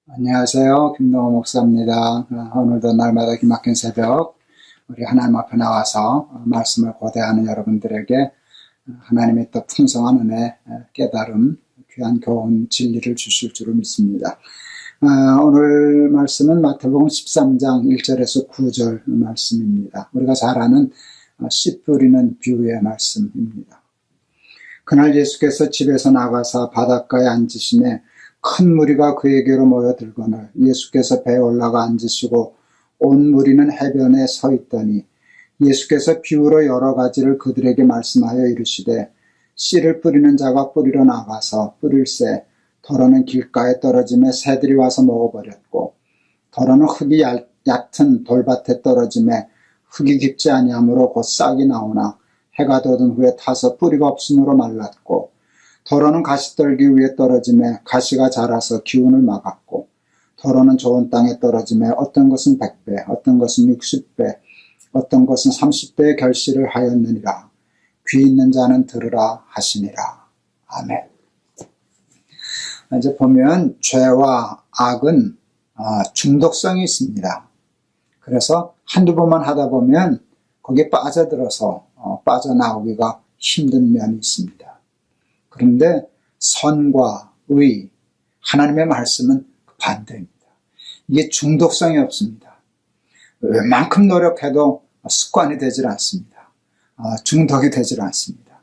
안녕하세요. 김동호 목사입니다. 오늘도 날마다 기막힌 새벽 우리 하나님 앞에 나와서 말씀을 고대하는 여러분들에게 하나님의 또 풍성한 은혜, 깨달음, 귀한 교훈, 진리를 주실 줄을 믿습니다. 오늘 말씀은 마태복음 13장 1절에서 9절 말씀입니다. 우리가 잘 아는 씨 뿌리는 비유의 말씀입니다. 그날 예수께서 집에서 나가사 바닷가에 앉으시매 큰 무리가 그에게로 모여들거늘 예수께서 배에 올라가 앉으시고 온 무리는 해변에 서 있더니 예수께서 비유로 여러 가지를 그들에게 말씀하여 이르시되 씨를 뿌리는 자가 뿌리러 나가서 뿌릴새 더러는 길가에 떨어짐에 새들이 와서 먹어버렸고 더러는 흙이 얕은 돌밭에 떨어짐에 흙이 깊지 아니하므로 곧 싹이 나오나 해가 돋은 후에 타서 뿌리가 없으므로 말랐고 더러는 가시떨기 위에 떨어짐에 가시가 자라서 기운을 막았고 더러는 좋은 땅에 떨어짐에 어떤 것은 100배, 어떤 것은 60배, 어떤 것은 30배의 결실을 하였느니라. 귀 있는 자는 들으라 하시니라. 아멘. 이제 보면 죄와 악은 중독성이 있습니다. 그래서 한두 번만 하다 보면 거기에 빠져들어서 빠져나오기가 힘든 면이 있습니다. 그런데 선과 의, 하나님의 말씀은 반대입니다. 이게 중독성이 없습니다. 웬만큼 노력해도 습관이 되질 않습니다. 중독이 되질 않습니다.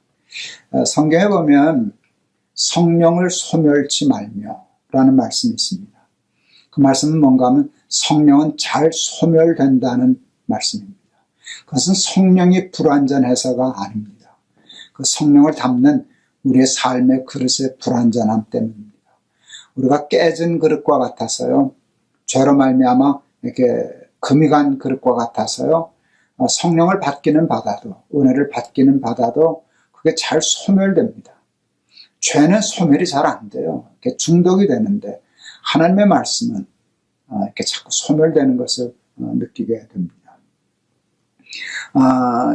성경에 보면 성령을 소멸치 말며 라는 말씀이 있습니다. 그 말씀은 뭔가 하면 성령은 잘 소멸된다는 말씀입니다. 그것은 성령이 불완전해서가 아닙니다. 그 성령을 담는 우리의 삶의 그릇의 불완전함 때문입니다. 우리가 깨진 그릇과 같아서요, 죄로 말미암아 이렇게 금이 간 그릇과 같아서요, 성령을 받기는 받아도, 은혜를 받기는 받아도 그게 잘 소멸됩니다. 죄는 소멸이 잘 안 돼요. 이렇게 중독이 되는데 하나님의 말씀은 이렇게 자꾸 소멸되는 것을 느끼게 됩니다.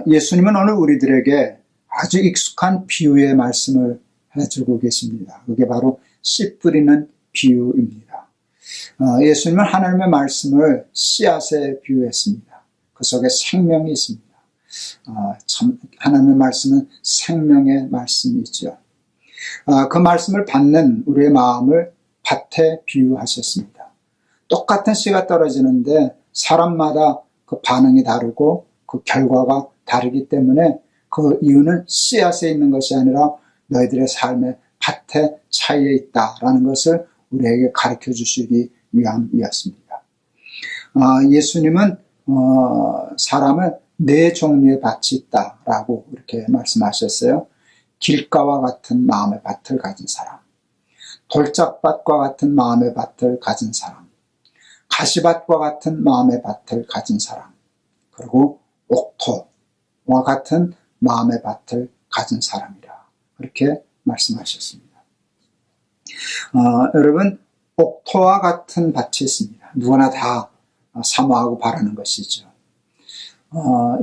예수님은 오늘 우리들에게 아주 익숙한 비유의 말씀을 해주고 계십니다. 그게 바로 씨 뿌리는 비유입니다. 예수님은 하나님의 말씀을 씨앗에 비유했습니다. 그 속에 생명이 있습니다. 참 하나님의 말씀은 생명의 말씀이죠. 그 말씀을 받는 우리의 마음을 밭에 비유하셨습니다. 똑같은 씨가 떨어지는데 사람마다 그 반응이 다르고 그 결과가 다르기 때문에 그 이유는 씨앗에 있는 것이 아니라 너희들의 삶의 밭에 차이에 있다라는 것을 우리에게 가르쳐 주시기 위함이었습니다. 예수님은 사람은 네 종류의 밭이 있다라고 이렇게 말씀하셨어요. 길가와 같은 마음의 밭을 가진 사람, 돌짝밭과 같은 마음의 밭을 가진 사람, 가시밭과 같은 마음의 밭을 가진 사람, 그리고 옥토와 같은 마음의 밭을 가진 사람이라 그렇게 말씀하셨습니다. 여러분, 옥토와 같은 밭이 있습니다. 누구나 다 사모하고 바라는 것이죠.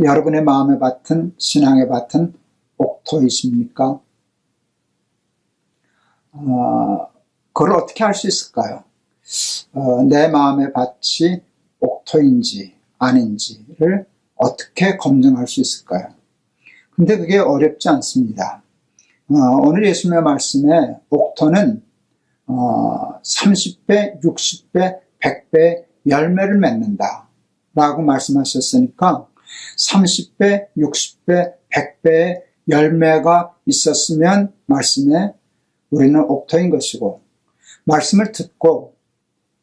여러분의 마음의 밭은, 신앙의 밭은 옥토이십니까? 그걸 어떻게 알 수 있을까요? 내 마음의 밭이 옥토인지 아닌지를 어떻게 검증할 수 있을까요? 근데 그게 어렵지 않습니다. 오늘 예수님의 말씀에 옥토는 30배, 60배, 100배 열매를 맺는다 라고 말씀하셨으니까 30배, 60배, 100배의 열매가 있었으면 말씀에 우리는 옥토인 것이고, 말씀을 듣고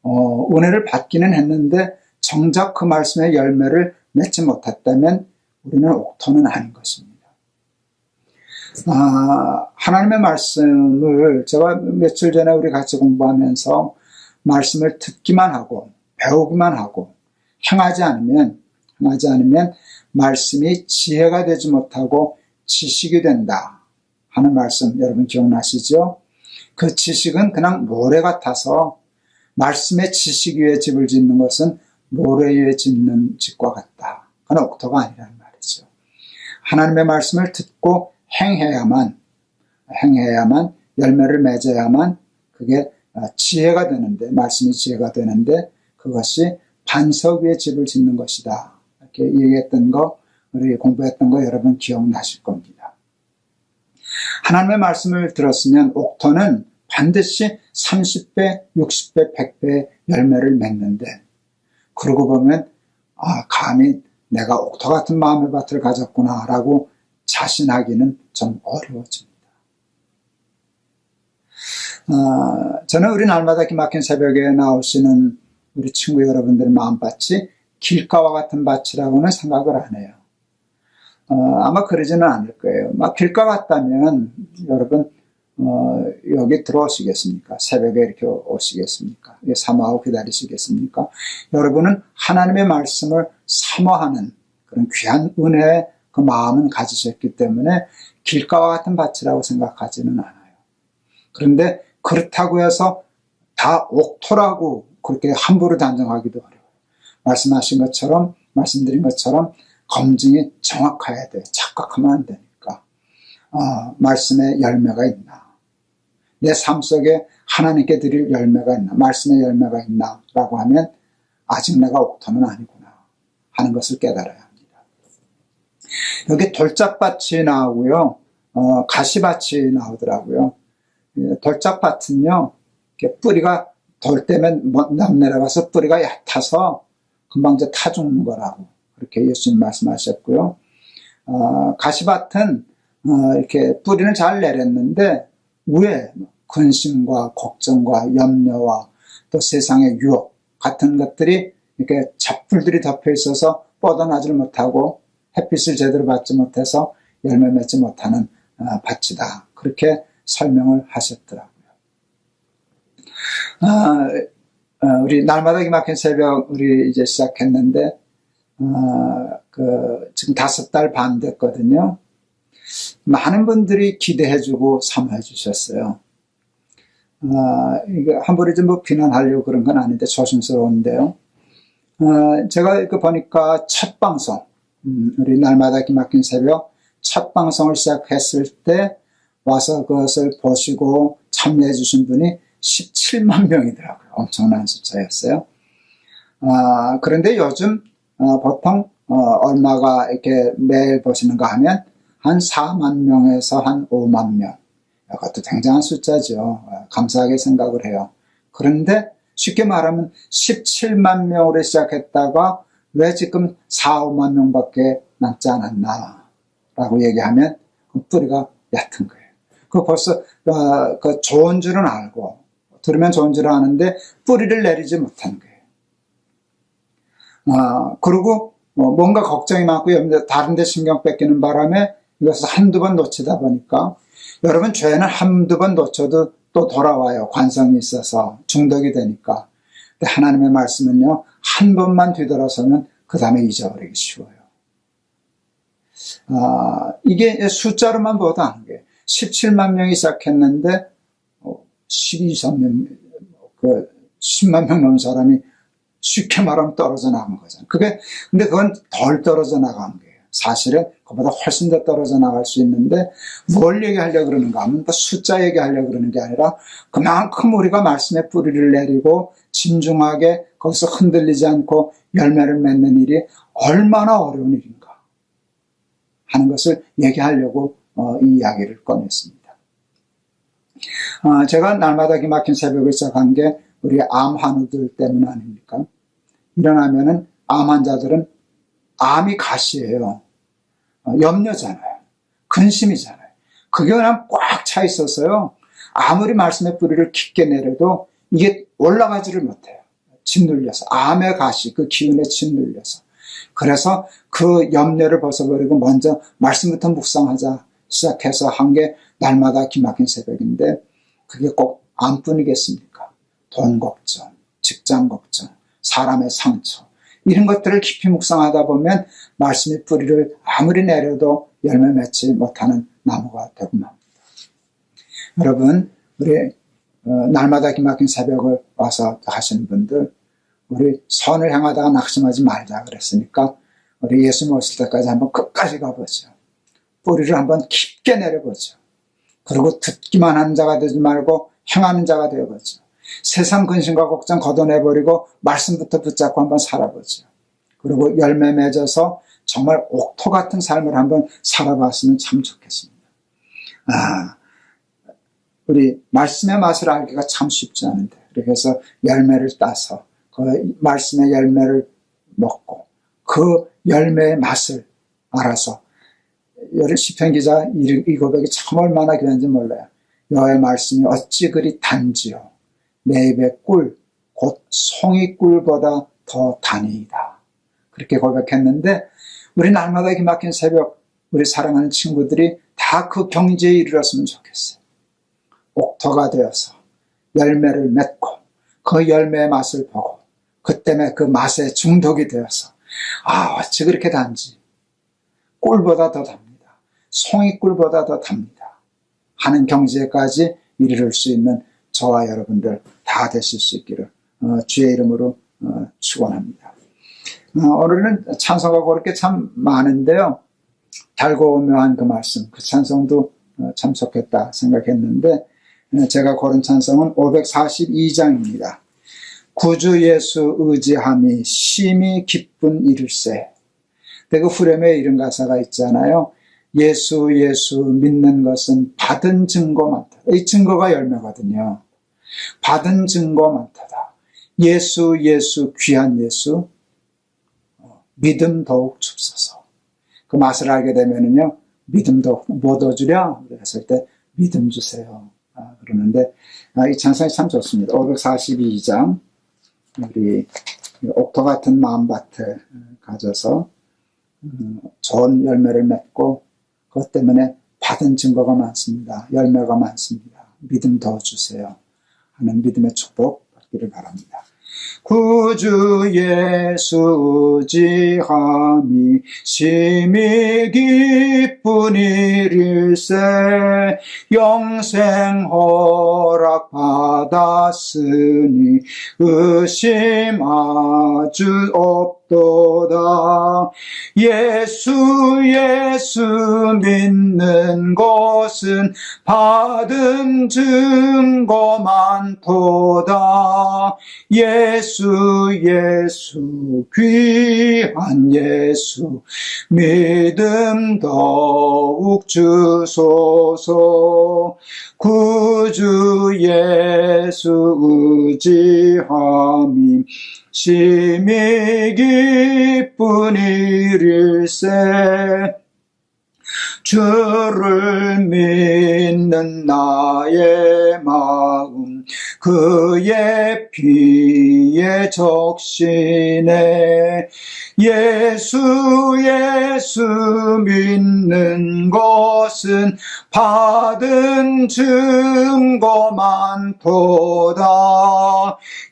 은혜를 받기는 했는데 정작 그 말씀의 열매를 맺지 못했다면 우리는 옥토는 아닌 것입니다. 하나님의 말씀을 제가 며칠 전에 우리 같이 공부하면서 말씀을 듣기만 하고 배우기만 하고 행하지 않으면 말씀이 지혜가 되지 못하고 지식이 된다 하는 말씀 여러분 기억나시죠? 그 지식은 그냥 모래 같아서 말씀의 지식 위에 집을 짓는 것은 모래 위에 짓는 집과 같다. 그건 옥토가 아니라는 말이죠. 하나님의 말씀을 듣고 행해야만 열매를 맺어야만 그게 지혜가 되는데, 말씀이 지혜가 되는데 그것이 반석 위에 집을 짓는 것이다. 이렇게 얘기했던 거, 우리 공부했던 거 여러분 기억나실 겁니다. 하나님의 말씀을 들었으면 옥토는 반드시 30배, 60배, 100배 열매를 맺는데, 그러고 보면 감히 내가 옥토 같은 마음의 밭을 가졌구나 라고 자신하기는 좀 어려워집니다. 저는 우리 날마다 기막힌 새벽에 나오시는 우리 친구 여러분들 마음밭이 길가와 같은 밭이라고는 생각을 안 해요. 아마 그러지는 않을 거예요. 막 길가 같다면 여러분 여기 들어오시겠습니까? 새벽에 이렇게 오시겠습니까? 사모하고 기다리시겠습니까? 여러분은 하나님의 말씀을 사모하는 그런 귀한 은혜의 그 마음은 가지셨기 때문에 길가와 같은 밭이라고 생각하지는 않아요. 그런데 그렇다고 해서 다 옥토라고 그렇게 함부로 단정하기도 어려워요. 말씀드린 것처럼 검증이 정확해야 돼. 착각하면 안 되니까. 말씀의 열매가 있나? 내 삶 속에 하나님께 드릴 열매가 있나? 말씀의 열매가 있나? 라고 하면 아직 내가 옥토는 아니구나 하는 것을 깨달아야 합니다. 여기 돌짝밭이 나오고요. 가시밭이 나오더라고요. 돌짝밭은요, 뿌리가 돌 때면 남 내려가서 뿌리가 얕아서 금방 이제 타 죽는 거라고 그렇게 예수님 말씀하셨고요. 가시밭은 이렇게 뿌리는 잘 내렸는데 위에 근심과 걱정과 염려와 또 세상의 유혹 같은 것들이 이렇게 잡풀들이 덮여 있어서 뻗어나질 못하고 햇빛을 제대로 받지 못해서 열매 맺지 못하는 밭이다. 그렇게 설명을 하셨더라고요. 우리 날마다 기막힌 새벽 우리 이제 시작했는데 지금 5달 반 됐거든요. 많은 분들이 기대해주고 사모해 주셨어요. 이거 함부로 좀 비난하려고 그런 건 아닌데 조심스러운데요. 제가 이거 보니까 첫 방송, 우리 날마다 기막힌 새벽 첫 방송을 시작했을 때 와서 그것을 보시고 참여해 주신 분이 17만 명이더라고요. 엄청난 숫자였어요. 그런데 요즘 보통 얼마가 이렇게 매일 보시는가 하면 한 4만 명에서 한 5만 명. 이것도 굉장한 숫자죠. 감사하게 생각을 해요. 그런데 쉽게 말하면 17만 명으로 시작했다가 왜 지금 4, 5만 명밖에 남지 않았나 라고 얘기하면 그 뿌리가 얕은 거예요. 그 벌써 그 좋은 줄은 알고 들으면 좋은 줄은 아는데 뿌리를 내리지 못한 거예요. 그리고 뭔가 걱정이 많고 다른 데 신경 뺏기는 바람에 이것을 한두 번 놓치다 보니까 여러분 죄는 한두 번 놓쳐도 또 돌아와요. 관성이 있어서 중독이 되니까. 근데 하나님의 말씀은요. 한 번만 뒤돌아서면 그 다음에 잊어버리기 쉬워요. 이게 숫자로만 보도 안 돼. 17만 명이 시작했는데 12, 13명, 10만 명 넘는 사람이 쉽게 말하면 떨어져 나간 거잖아요. 근데 그건 덜 떨어져 나간 거예요. 사실은 그보다 훨씬 더 떨어져 나갈 수 있는데 뭘 얘기하려고 그러는가 하면 또 숫자 얘기하려고 그러는 게 아니라 그만큼 우리가 말씀의 뿌리를 내리고 진중하게 거기서 흔들리지 않고 열매를 맺는 일이 얼마나 어려운 일인가 하는 것을 얘기하려고 이 이야기를 꺼냈습니다. 제가 날마다 기막힌 새벽을 시작한 게 우리 암 환우들 때문 아닙니까? 일어나면은 암 환자들은 암이 가시예요. 염려잖아요. 근심이잖아요. 그게 그냥 꽉 차 있어서요. 아무리 말씀의 뿌리를 깊게 내려도 이게 올라가지를 못해요. 짓눌려서. 암의 가시, 그 기운에 짓눌려서. 그래서 그 염려를 벗어버리고 먼저 말씀부터 묵상하자 시작해서 한 게 날마다 기막힌 새벽인데 그게 꼭 암뿐이겠습니까? 돈 걱정, 직장 걱정, 사람의 상처 이런 것들을 깊이 묵상하다 보면 말씀의 뿌리를 아무리 내려도 열매 맺지 못하는 나무가 되고 맙니다. 여러분 우리 날마다 기막힌 새벽을 와서 하시는 분들 우리 선을 향하다가 낙심하지 말자 그랬으니까 우리 예수님 오실 때까지 한번 끝까지 가보죠. 뿌리를 한번 깊게 내려보죠. 그리고 듣기만 하는 자가 되지 말고 행하는 자가 되어보죠. 세상 근심과 걱정 걷어내버리고 말씀부터 붙잡고 한번 살아보죠. 그리고 열매 맺어서 정말 옥토 같은 삶을 한번 살아봤으면 참 좋겠습니다. 우리 말씀의 맛을 알기가 참 쉽지 않은데, 그래서 열매를 따서 그 말씀의 열매를 먹고 그 열매의 맛을 알아서, 시편 기자 이 고백이 참 얼마나 귀한지 몰라요. 여호와의 말씀이 어찌 그리 단지요, 내 입의 꿀 곧 송이꿀보다 더 다니이다. 그렇게 고백했는데, 우리 날마다 기막힌 새벽 우리 사랑하는 친구들이 다 그 경지에 이르렀으면 좋겠어요. 옥토가 되어서 열매를 맺고 그 열매의 맛을 보고 그 때문에 그 맛에 중독이 되어서 어찌 그렇게 단지, 꿀보다 더 답니다, 송이꿀보다 더 답니다 하는 경지에까지 이르를 수 있는 저와 여러분들 다 되실 수 있기를 주의 이름으로 축원합니다. 오늘은 찬송가 그렇게 참 많은데요, 달고 묘한 그 말씀, 그 찬송도 참 좋겠다 생각했는데, 제가 고른 찬송은 542장입니다. 구주 예수 의지함이 심히 기쁜 이를세. 그 후렴에 이런 가사가 있잖아요. 예수 믿는 것은 받은 증거 많다. 이 증거가 열매거든요. 받은 증거 많다다. 예수 귀한 예수, 믿음 더욱 줍소서. 그 맛을 알게 되면은요, 믿음 더욱 못 얻으랴 그랬을 때 믿음 주세요 그러는데, 이 찬송이 참 좋습니다. 542장, 우리 옥토 같은 마음밭을 가져서 좋은 열매를 맺고 그것 때문에 받은 증거가 많습니다. 열매가 많습니다. 믿음 더 주세요 하는 믿음의 축복 받기를 바랍니다. 구주 예수 의지함이 심히 기쁜 일일세. 영생 허락 받았으니 의심 아주 없도다. 예수 믿는 것은 받은 증거 많도다. 예수 귀한 예수 믿음 더욱 주소서. 구주 예수 의지함이 심히 기쁜 일일세. 주를 믿는 나의 마음 그의 피에 적시네. 예수 믿는 것은 받은 증거 많도다.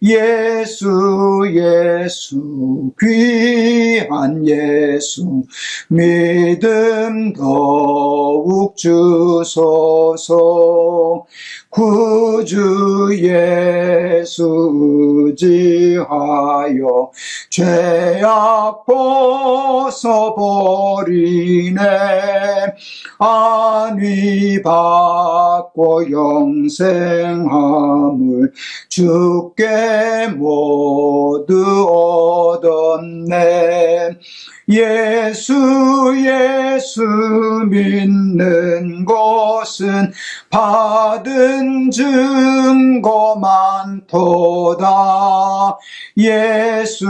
예수 귀한 예수 믿음 더욱 주소서. 구주 예수 의지하여 죄악 벗어버리네. 안위 받고 영생함을 주께 모두 얻었네. 예수 믿는 것은 받은 증거 많도다. 예수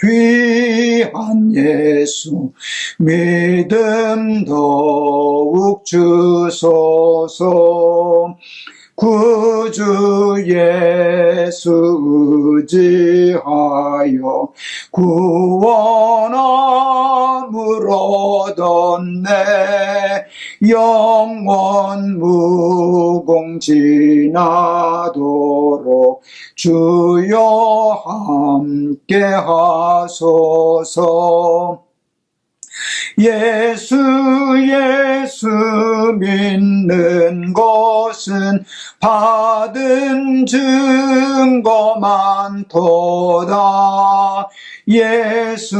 귀한 예수 믿음 더욱 주소서. 구주 예수 의지하여 구원함을 얻었네. 영원 무궁지나도록 주여 함께 하소서. 예수 믿는 것 것은 받은 증거 많도다. 예수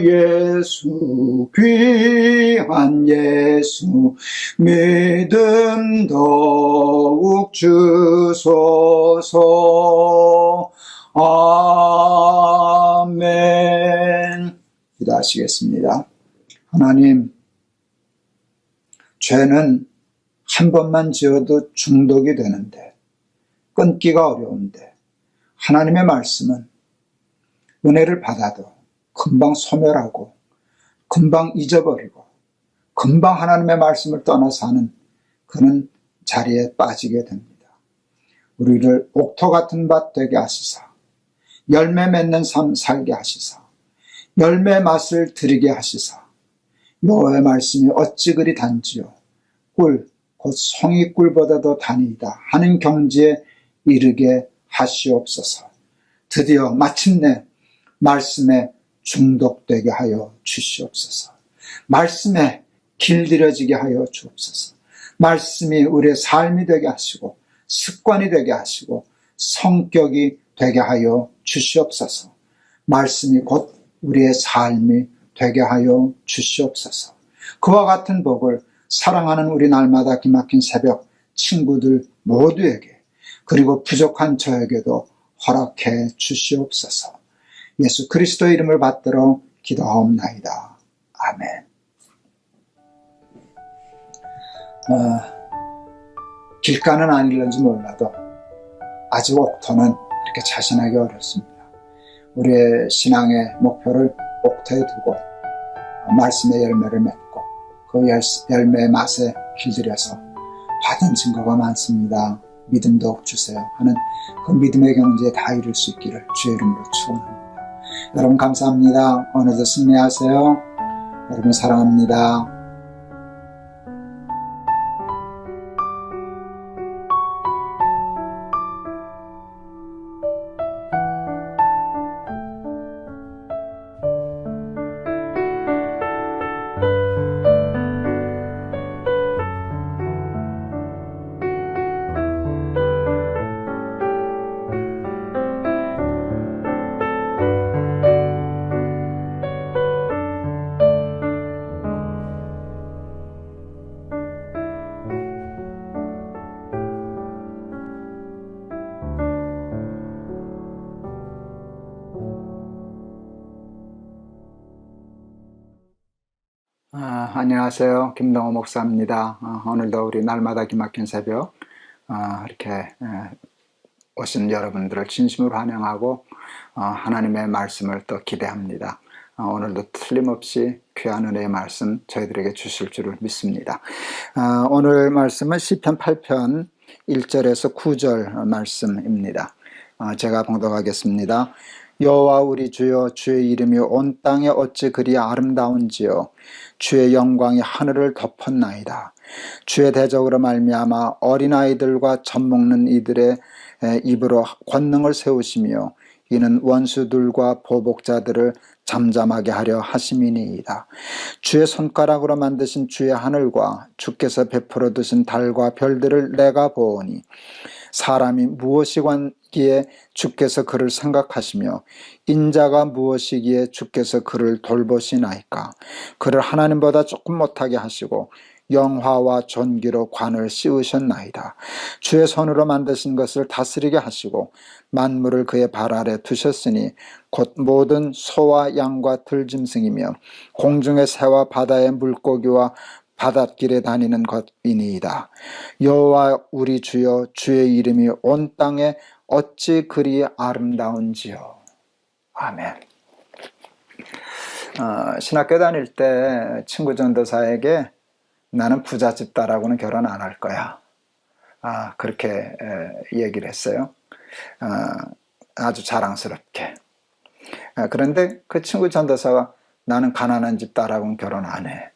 예수 귀한 예수 믿음 더욱 주소서. 아멘. 기도하시겠습니다. 하나님, 죄는 한 번만 지어도 중독이 되는데, 끊기가 어려운데, 하나님의 말씀은 은혜를 받아도 금방 소멸하고 금방 잊어버리고 금방 하나님의 말씀을 떠나서 하는 그런 자리에 빠지게 됩니다. 우리를 옥토 같은 밭 되게 하시사 열매 맺는 삶 살게 하시사 열매 맛을 들이게 하시사 여호와의 말씀이 어찌 그리 단지요 꿀 곧 송이꿀보다도 단이다 하는 경지에 이르게 하시옵소서. 드디어 마침내 말씀에 중독되게 하여 주시옵소서. 말씀에 길들여지게 하여 주옵소서. 말씀이 우리의 삶이 되게 하시고 습관이 되게 하시고 성격이 되게 하여 주시옵소서. 말씀이 곧 우리의 삶이 되게 하여 주시옵소서. 그와 같은 복을 사랑하는 우리 날마다 기막힌 새벽 친구들 모두에게 그리고 부족한 저에게도 허락해 주시옵소서. 예수 그리스도의 이름을 받들어 기도하옵나이다. 아멘. 길가는 아닐런지 몰라도 아직 옥토는 이렇게 자신하기 어렵습니다. 우리의 신앙의 목표를 옥토에 두고 말씀의 열매를 맺고 그 열매의 맛에 길들여서 받은 증거가 많습니다. 믿음 더욱 주세요 하는 그 믿음의 경지에 다 이룰 수 있기를 주의 이름으로 축원합니다. 여러분 감사합니다. 오늘도 승리하세요. 여러분 사랑합니다. 안녕하세요. 김동호 목사입니다. 오늘도 우리 날마다 기막힌 새벽 이렇게 오신 여러분들을 진심으로 환영하고 하나님의 말씀을 또 기대합니다. 오늘도 틀림없이 귀한 은혜의 말씀 저희들에게 주실 줄을 믿습니다. 오늘 말씀은 시편 8편 1절에서 9절 말씀입니다. 제가 봉독하겠습니다. 여호와 우리 주여, 주의 이름이 온 땅에 어찌 그리 아름다운지요. 주의 영광이 하늘을 덮었나이다. 주의 대적으로 말미암아 어린아이들과 젖먹는 이들의 입으로 권능을 세우시며 이는 원수들과 보복자들을 잠잠하게 하려 하심이니이다. 주의 손가락으로 만드신 주의 하늘과 주께서 베풀어 두신 달과 별들을 내가 보오니 사람이 무엇이기에 주께서 그를 생각하시며 인자가 무엇이기에 주께서 그를 돌보시나이까. 그를 하나님보다 조금 못하게 하시고 영화와 존귀로 관을 씌우셨나이다. 주의 손으로 만드신 것을 다스리게 하시고 만물을 그의 발 아래 두셨으니 곧 모든 소와 양과 들짐승이며 공중의 새와 바다의 물고기와 바닷길에 다니는 것이니이다. 여호와 우리 주여, 주의 이름이 온 땅에 어찌 그리 아름다운지요. 아멘. 신학교 다닐 때 친구 전도사에게 나는 부잣집 딸하고는 결혼 안 할 거야. 그렇게 얘기를 했어요. 아주 자랑스럽게. 그런데 그 친구 전도사가 나는 가난한 집 딸하고는 결혼 안 해.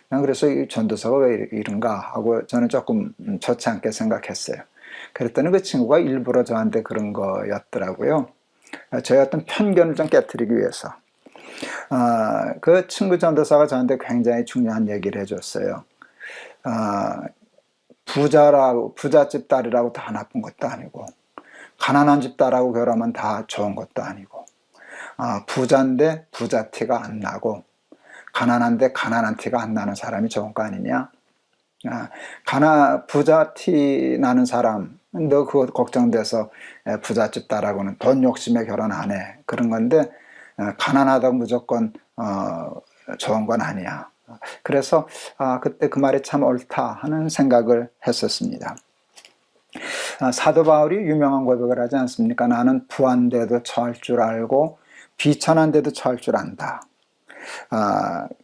그래서 이 전도사가 왜 이런가 하고 저는 조금 좋지 않게 생각했어요. 그랬더니 그 친구가 일부러 저한테 그런 거였더라고요. 저의 어떤 편견을 좀 깨트리기 위해서. 그 친구 전도사가 저한테 굉장히 중요한 얘기를 해줬어요. 부잣집 딸이라고 다 나쁜 것도 아니고, 가난한 집 딸하고 결혼하면 다 좋은 것도 아니고, 부자인데 부자 티가 안 나고, 가난한데 가난한 티가 안 나는 사람이 좋은 거 아니냐? 부자 티 나는 사람, 너 그거 걱정돼서 부잣집 딸하고는 돈 욕심에 결혼 안 해. 그런 건데, 가난하다고 무조건 좋은 건 아니야. 그래서 그때 그 말이 참 옳다 하는 생각을 했었습니다. 사도 바울이 유명한 고백을 하지 않습니까? 나는 부한데도 처할 줄 알고 비천한데도 처할 줄 안다.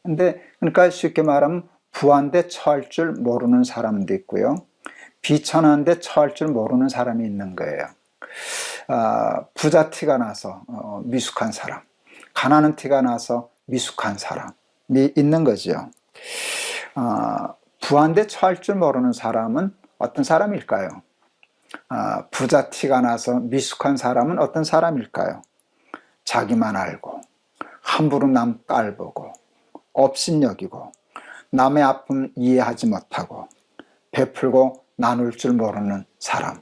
근데 그러니까 쉽게 말하면 부한데 처할 줄 모르는 사람도 있고요. 비천한데 처할 줄 모르는 사람이 있는 거예요. 부자 티가 나서 미숙한 사람, 가난한 티가 나서 미숙한 사람이 있는 거죠. 부한데 처할 줄 모르는 사람은 어떤 사람일까요? 부자 티가 나서 미숙한 사람은 어떤 사람일까요? 자기만 알고, 함부로 남 깔보고, 업신여기고, 남의 아픔 이해하지 못하고, 베풀고 나눌 줄 모르는 사람.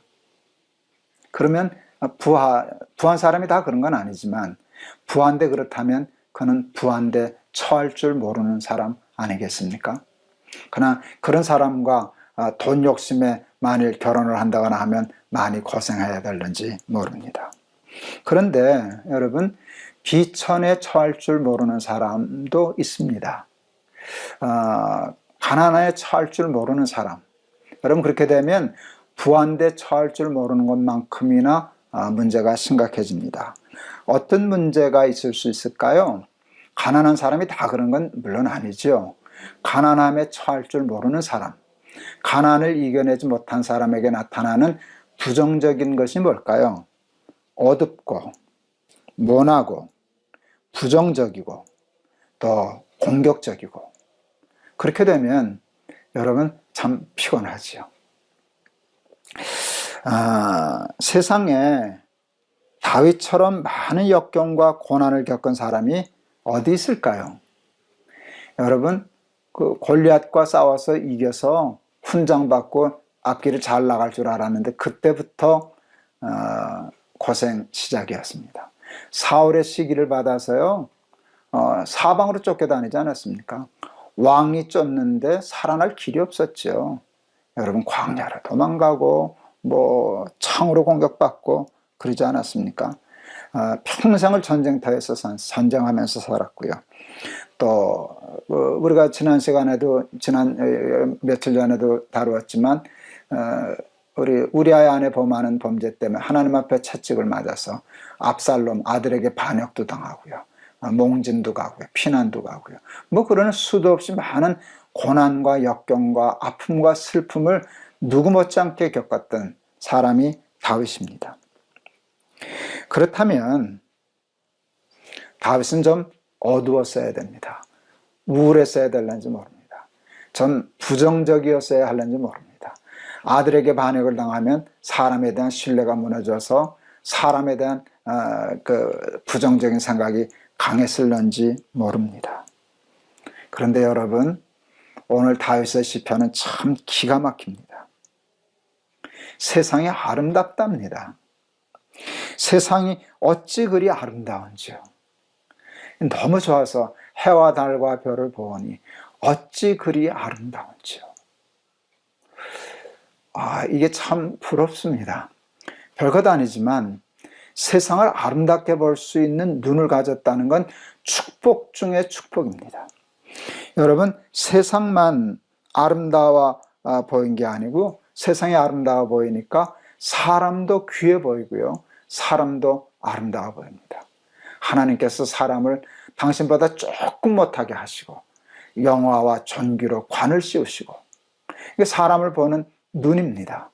그러면 부한 사람이 다 그런 건 아니지만, 부한데 그렇다면 그는 부한데 처할 줄 모르는 사람 아니겠습니까? 그러나 그런 사람과 돈 욕심에 만일 결혼을 한다거나 하면 많이 고생해야 될는지 모릅니다. 그런데 여러분, 비천에 처할 줄 모르는 사람도 있습니다. 가난에 처할 줄 모르는 사람. 여러분, 그렇게 되면 부한데 처할 줄 모르는 것만큼이나 문제가 심각해집니다. 어떤 문제가 있을 수 있을까요? 가난한 사람이 다 그런 건 물론 아니죠. 가난함에 처할 줄 모르는 사람, 가난을 이겨내지 못한 사람에게 나타나는 부정적인 것이 뭘까요? 어둡고 모나고 부정적이고 또 공격적이고, 그렇게 되면 여러분 참 피곤하지요. 세상에 다윗처럼 많은 역경과 고난을 겪은 사람이 어디 있을까요? 여러분, 그 골리앗과 싸워서 이겨서 훈장받고 앞길을 잘 나갈 줄 알았는데 그때부터 고생 시작이었습니다. 사울의 시기를 받아서요, 사방으로 쫓겨다니지 않았습니까? 왕이 쫓는데 살아날 길이 없었죠. 여러분, 광야로 도망가고 뭐 창으로 공격받고 그러지 않았습니까? 평생을 전쟁터에서 전쟁하면서 살았고요. 또 우리가 지난 며칠 전에도 다루었지만, 우리 우리아의 아내 범하는 범죄 때문에 하나님 앞에 채찍을 맞아서 압살롬 아들에게 반역도 당하고요, 몽진도 가고요, 피난도 가고요, 뭐 그런 수도 없이 많은 고난과 역경과 아픔과 슬픔을 누구 못지않게 겪었던 사람이 다윗입니다. 그렇다면 다윗은 좀 어두웠어야 됩니다. 우울했어야 될는지 모릅니다. 전 부정적이었어야 할는지 모릅니다. 아들에게 반역을 당하면 사람에 대한 신뢰가 무너져서 사람에 대한 그 부정적인 생각이 강했을는지 모릅니다. 그런데 여러분, 오늘 다윗의 시편은 참 기가 막힙니다. 세상이 아름답답니다. 세상이 어찌 그리 아름다운지요. 너무 좋아서 해와 달과 별을 보니 어찌 그리 아름다운지요. 이게 참 부럽습니다. 별것 아니지만 세상을 아름답게 볼 수 있는 눈을 가졌다는 건 축복 중의 축복입니다. 여러분, 세상만 아름다워 보인 게 아니고 세상이 아름다워 보이니까 사람도 귀해 보이고요, 사람도 아름다워 보입니다. 하나님께서 사람을 당신보다 조금 못하게 하시고 영화와 존귀로 관을 씌우시고, 이게 사람을 보는 눈입니다.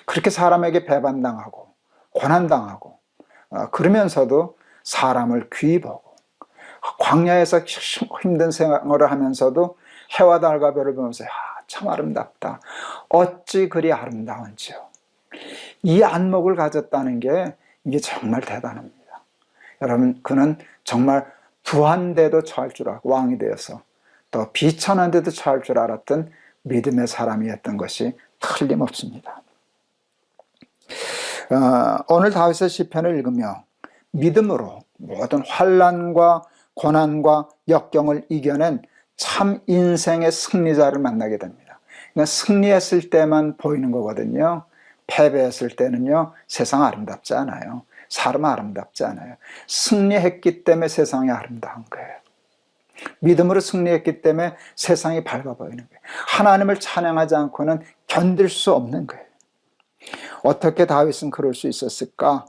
그렇게 사람에게 배반당하고 고난당하고 그러면서도 사람을 귀히 보고, 광야에서 힘든 생활을 하면서도 해와 달과 별을 보면서 참 아름답다, 어찌 그리 아름다운지요. 이 안목을 가졌다는 게 이게 정말 대단합니다. 여러분, 그는 정말 부한데도 처할 줄 알고 왕이 되어서 또 비천한데도 처할 줄 알았던 믿음의 사람이었던 것이 틀림없습니다. 오늘 다윗의 시편을 읽으며 믿음으로 모든 환난과 고난과 역경을 이겨낸 참 인생의 승리자를 만나게 됩니다. 그러니까 승리했을 때만 보이는 거거든요. 패배했을 때는요, 세상 아름답지 않아요. 사람 아름답지 않아요. 승리했기 때문에 세상이 아름다운 거예요. 믿음으로 승리했기 때문에 세상이 밝아 보이는 거예요. 하나님을 찬양하지 않고는 견딜 수 없는 거예요. 어떻게 다윗은 그럴 수 있었을까?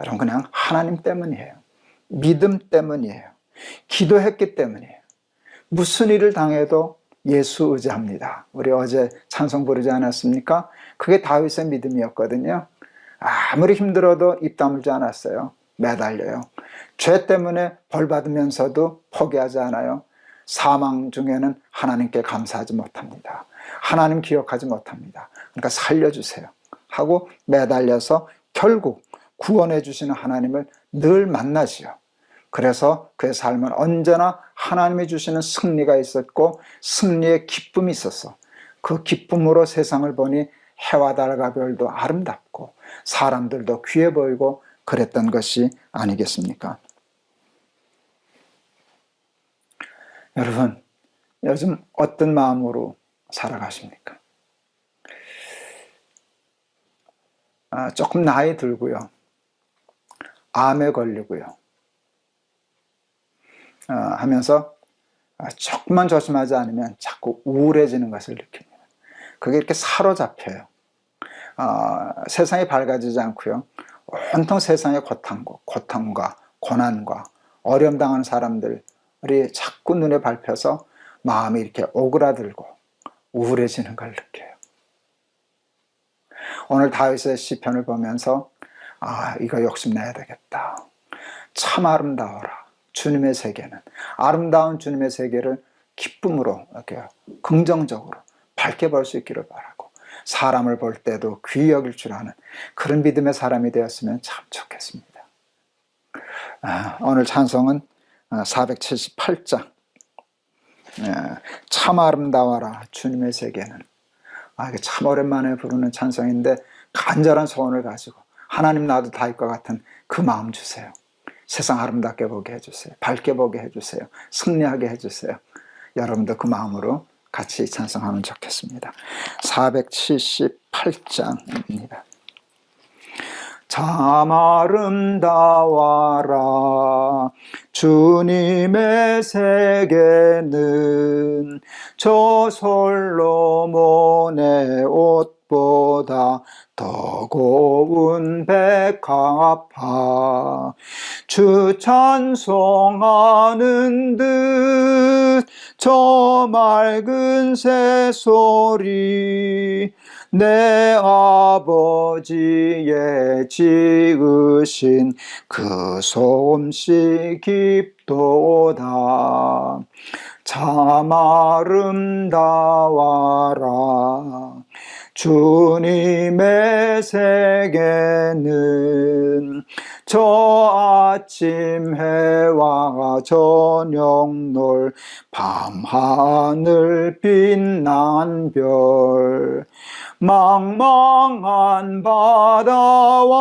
여러분, 그냥 하나님 때문이에요. 믿음 때문이에요. 기도했기 때문이에요. 무슨 일을 당해도 예수 의지합니다. 우리 어제 찬송 부르지 않았습니까? 그게 다윗의 믿음이었거든요. 아무리 힘들어도 입 다물지 않았어요. 매달려요. 죄 때문에 벌 받으면서도 포기하지 않아요. 사망 중에는 하나님께 감사하지 못합니다. 하나님 기억하지 못합니다. 그러니까 살려주세요 하고 매달려서 결국 구원해 주시는 하나님을 늘 만나지요. 그래서 그의 삶은 언제나 하나님이 주시는 승리가 있었고 승리의 기쁨이 있었어. 그 기쁨으로 세상을 보니 해와 달과 별도 아름답고 사람들도 귀해 보이고 그랬던 것이 아니겠습니까? 여러분, 요즘 어떤 마음으로 살아가십니까? 조금 나이 들고요. 암에 걸리고요. 하면서 조금만 조심하지 않으면 자꾸 우울해지는 것을 느낍니다. 그게 이렇게 사로잡혀요. 세상이 밝아지지 않고요. 온통 세상의 고통과 고난과 어려움 당하는 사람들이 자꾸 눈에 밟혀서 마음이 이렇게 오그라들고 우울해지는 걸 느껴요. 오늘 다윗의 시편을 보면서 이거 욕심내야 되겠다. 참 아름다워라. 주님의 세계는. 아름다운 주님의 세계를 기쁨으로 이렇게 긍정적으로 밝게 볼 수 있기를 바라고 사람을 볼 때도 귀히 여길 줄 아는 그런 믿음의 사람이 되었으면 참 좋겠습니다. 오늘 찬송은 478장 참 아름다워라 주님의 세계는. 이게 참 오랜만에 부르는 찬송인데 간절한 소원을 가지고 하나님 나도 다윗과 같은 그 마음 주세요. 세상 아름답게 보게 해주세요. 밝게 보게 해주세요. 승리하게 해주세요. 여러분도 그 마음으로 같이 찬송하면 좋겠습니다. 478장입니다. 참 아름다워라 주님의 세계는 저 솔로몬의 옷보다 더 고운 백합화 주 찬송하는 듯 저 맑은 새소리 내 아버지의 지으신 그 솜씨 깊도다 참 아름다워라 주님의 세계는 저 아침 해와 저녁 놀 밤하늘 빛난 별 망망한 바다와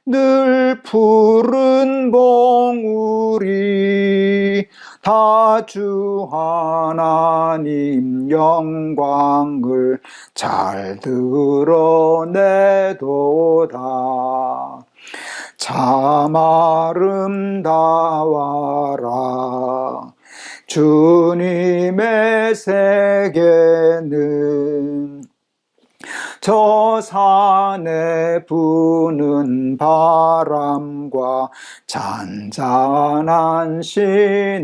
늘 푸른 봉우리 다 주 하나님 영광을 잘 드러내도다 참 아름다워라 주님의 세계는 저 산에 부는 바람과 잔잔한 시냇물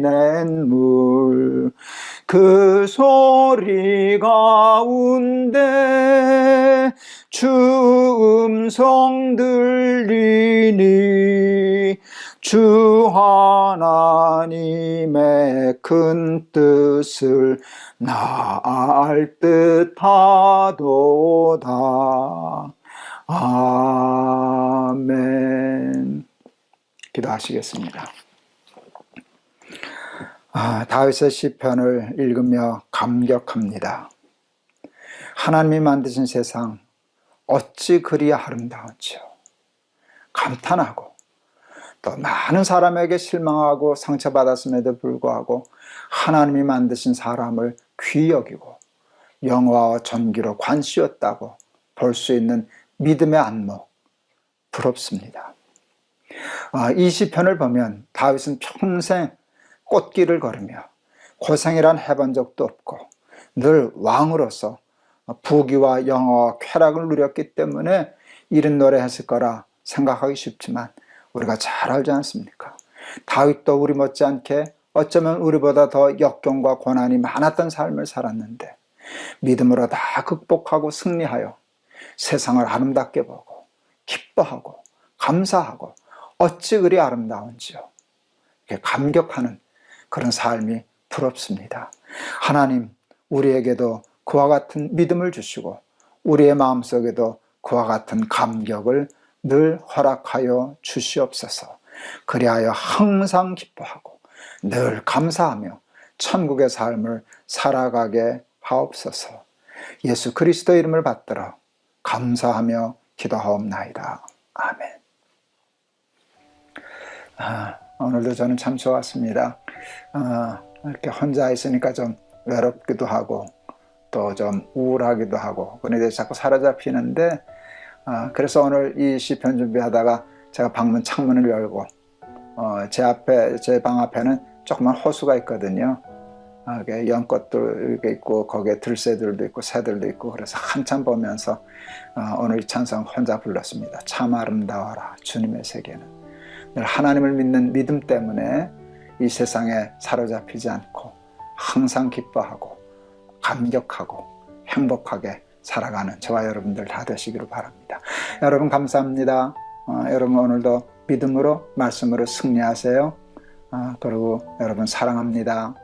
그 소리 가운데 주 음성 들리니 주 하나님의 큰 뜻을 나 알 듯하도다. 아멘. 기도하시겠습니다. 다윗의 시편을 읽으며 감격합니다. 하나님이 만드신 세상 어찌 그리 아름다운지요. 감탄하고 또 많은 사람에게 실망하고 상처받았음에도 불구하고 하나님이 만드신 사람을 귀히 여기고 영화와 전기로 관씌웠다고 볼 수 있는 믿음의 안목, 부럽습니다. 이 시편을 보면 다윗은 평생 꽃길을 걸으며 고생이란 해본 적도 없고 늘 왕으로서 부귀와 영화와 쾌락을 누렸기 때문에 이런 노래 했을 거라 생각하기 쉽지만 우리가 잘 알지 않습니까? 다윗도 우리 못지않게 어쩌면 우리보다 더 역경과 고난이 많았던 삶을 살았는데 믿음으로 다 극복하고 승리하여 세상을 아름답게 보고 기뻐하고 감사하고 어찌 그리 아름다운지요. 이렇게 감격하는 그런 삶이 부럽습니다. 하나님, 우리에게도 그와 같은 믿음을 주시고 우리의 마음속에도 그와 같은 감격을 늘 허락하여 주시옵소서. 그리하여 항상 기뻐하고 늘 감사하며 천국의 삶을 살아가게 하옵소서. 예수 그리스도 이름을 받들어 감사하며 기도하옵나이다. 아멘. 오늘도 저는 참 좋았습니다. 이렇게 혼자 있으니까 좀 외롭기도 하고 또 좀 우울하기도 하고 그런데 자꾸 사로잡히는데 그래서 오늘 이 시편 준비하다가 제가 방문 창문을 열고 제 방 앞에는 조그만 호수가 있거든요. 연꽃도 이렇게 있고 거기에 들새들도 있고 새들도 있고 그래서 한참 보면서 오늘 이 찬송 혼자 불렀습니다. 참 아름다워라 주님의 세계는. 늘 하나님을 믿는 믿음 때문에 이 세상에 사로잡히지 않고 항상 기뻐하고 감격하고 행복하게 살아가는 저와 여러분들 다 되시기를 바랍니다. 여러분 감사합니다. 여러분 오늘도 믿음으로 말씀으로 승리하세요. 그리고 여러분 사랑합니다.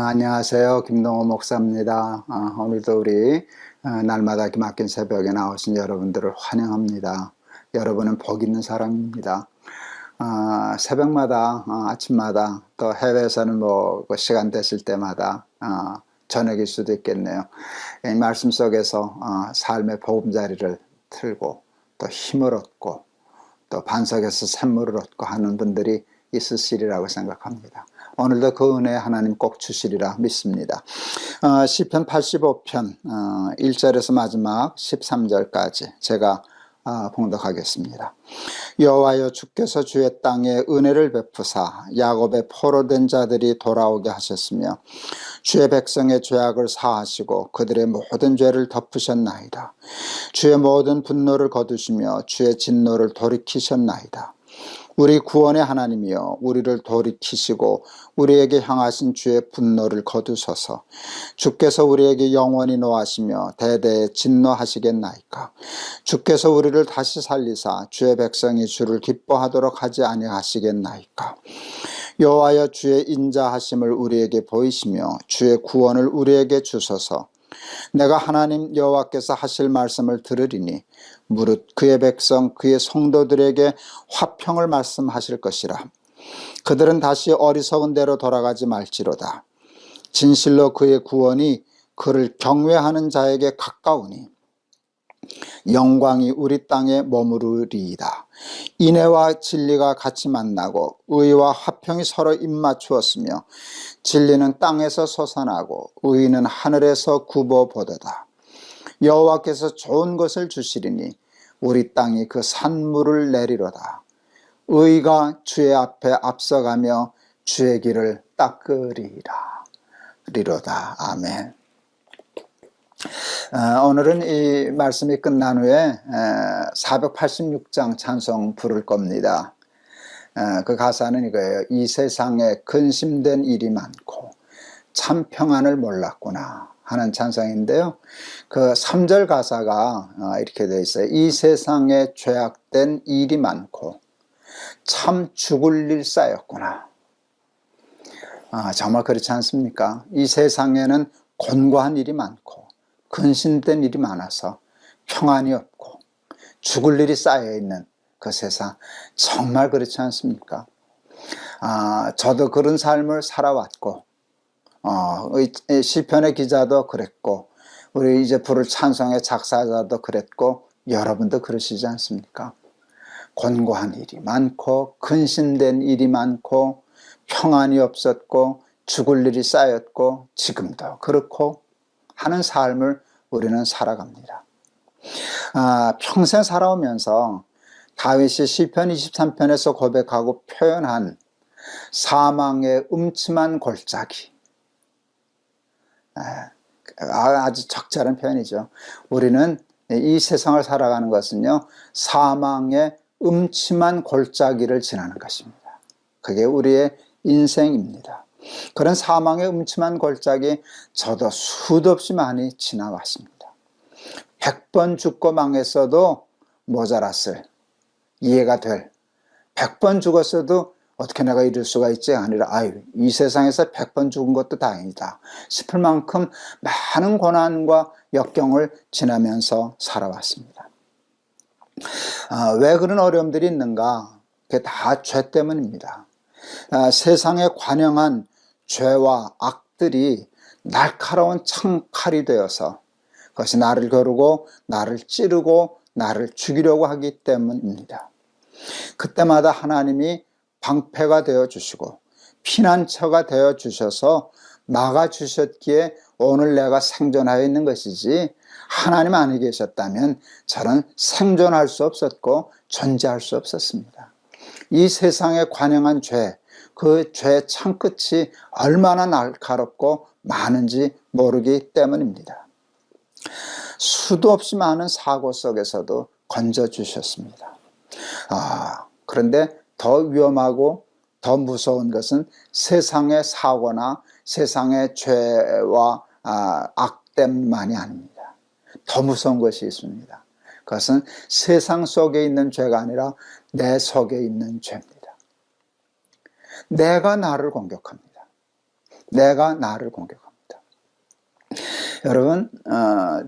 안녕하세요. 김동호 목사입니다. 오늘도 우리 날마다 기막힌 새벽에 나오신 여러분들을 환영합니다. 여러분은 복 있는 사람입니다. 새벽마다 아침마다 또 해외에서는 그 시간 되실 때마다 저녁일 수도 있겠네요. 이 말씀 속에서 삶의 보금자리를 틀고 또 힘을 얻고 또 반석에서 샘물을 얻고 하는 분들이 있으시리라고 생각합니다. 오늘도 그 은혜 하나님 꼭 주시리라 믿습니다. 시편 85편 1절에서 마지막 13절까지 제가 봉독하겠습니다. 여호와여 주께서 주의 땅에 은혜를 베푸사 야곱의 포로된 자들이 돌아오게 하셨으며 주의 백성의 죄악을 사하시고 그들의 모든 죄를 덮으셨나이다. 주의 모든 분노를 거두시며 주의 진노를 돌이키셨나이다. 우리 구원의 하나님이여 우리를 돌이키시고 우리에게 향하신 주의 분노를 거두소서. 주께서 우리에게 영원히 노하시며 대대에 진노하시겠나이까. 주께서 우리를 다시 살리사 주의 백성이 주를 기뻐하도록 하지 아니하시겠나이까. 여호와여 주의 인자하심을 우리에게 보이시며 주의 구원을 우리에게 주소서. 내가 하나님 여호와께서 하실 말씀을 들으리니 무릇 그의 백성 그의 성도들에게 화평을 말씀하실 것이라. 그들은 다시 어리석은 대로 돌아가지 말지로다. 진실로 그의 구원이 그를 경외하는 자에게 가까우니 영광이 우리 땅에 머무르리이다. 인애와 진리가 같이 만나고 의와 화평이 서로 입맞추었으며 진리는 땅에서 솟아나고 의는 하늘에서 굽어보도다. 여호와께서 좋은 것을 주시리니 우리 땅이 그 산물을 내리로다. 의가 주의 앞에 앞서가며 주의 길을 닦으리로다. 아멘. 오늘은 이 말씀이 끝난 후에 486장 찬송 부를 겁니다. 그 가사는 이거예요. 이 세상에 근심된 일이 많고 참 평안을 몰랐구나 하는 찬송인데요. 그 3절 가사가 이렇게 되어 있어요. 이 세상에 죄악된 일이 많고 참 죽을 일 쌓였구나. 정말 그렇지 않습니까? 이 세상에는 곤고한 일이 많고 근심된 일이 많아서 평안이 없고 죽을 일이 쌓여있는 그 세상, 정말 그렇지 않습니까? 저도 그런 삶을 살아왔고 시편의 기자도 그랬고 우리 이제 부를 찬송의 작사자도 그랬고 여러분도 그러시지 않습니까? 곤고한 일이 많고 근심된 일이 많고 평안이 없었고 죽을 일이 쌓였고 지금도 그렇고 하는 삶을 우리는 살아갑니다. 평생 살아오면서 다윗이 시편 23편에서 고백하고 표현한 사망의 음침한 골짜기, 아주 적절한 표현이죠. 우리는 이 세상을 살아가는 것은요, 사망의 음침한 골짜기를 지나는 것입니다. 그게 우리의 인생입니다. 그런 사망의 음침한 골짜기 저도 수도 없이 많이 지나왔습니다. 100번 죽고 망했어도 모자랐을, 이해가 될, 100번 죽었어도 어떻게 내가 이럴 수가 있지? 아니라 이 세상에서 100번 죽은 것도 다행이다 싶을 만큼 많은 고난과 역경을 지나면서 살아왔습니다. 왜 그런 어려움들이 있는가? 그게 다 죄 때문입니다. 세상에 관영한 죄와 악들이 날카로운 창칼이 되어서 그것이 나를 겨루고 나를 찌르고 나를 죽이려고 하기 때문입니다. 그때마다 하나님이 방패가 되어주시고 피난처가 되어주셔서 막아주셨기에 오늘 내가 생존하여 있는 것이지, 하나님 안에 계셨다면 저는 생존할 수 없었고 존재할 수 없었습니다. 이 세상에 관영한 죄, 그 죄의 창끝이 얼마나 날카롭고 많은지 모르기 때문입니다. 수도 없이 많은 사고 속에서도 건져주셨습니다. 그런데 더 위험하고 더 무서운 것은 세상의 사고나 세상의 죄와 악됨만이 아닙니다. 더 무서운 것이 있습니다. 그것은 세상 속에 있는 죄가 아니라 내 속에 있는 죄입니다. 내가 나를 공격합니다. 내가 나를 공격합니다. 여러분,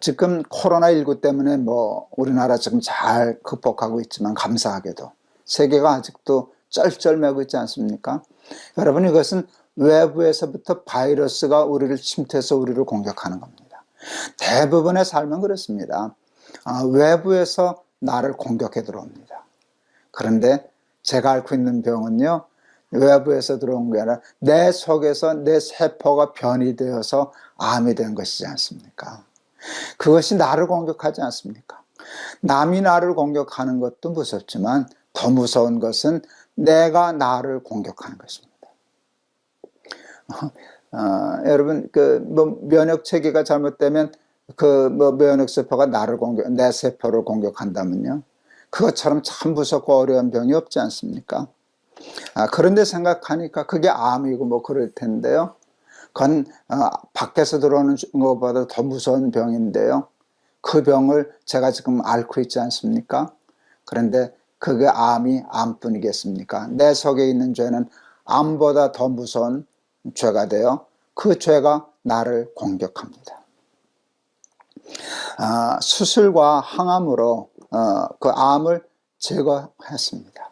지금 코로나19 때문에 우리나라 지금 잘 극복하고 있지만 감사하게도 세계가 아직도 쩔쩔매고 있지 않습니까? 여러분, 이것은 외부에서부터 바이러스가 우리를 침투해서 우리를 공격하는 겁니다. 대부분의 삶은 그렇습니다. 외부에서 나를 공격해 들어옵니다. 그런데 제가 앓고 있는 병은요, 외부에서 들어온 게 아니라 내 속에서 내 세포가 변이되어서 암이 된 것이지 않습니까? 그것이 나를 공격하지 않습니까? 남이 나를 공격하는 것도 무섭지만 더 무서운 것은 내가 나를 공격하는 것입니다. 여러분, 면역 체계가 잘못되면 면역 세포가 내 세포를 공격한다면요, 그것처럼 참 무섭고 어려운 병이 없지 않습니까? 그런데 생각하니까 그게 암이고 그럴 텐데요. 그건 밖에서 들어오는 것보다 더 무서운 병인데요. 그 병을 제가 지금 앓고 있지 않습니까? 그런데 그게 암이 암뿐이겠습니까? 내 속에 있는 죄는 암보다 더 무서운 죄가 되어 그 죄가 나를 공격합니다. 수술과 항암으로 그 암을 제거했습니다.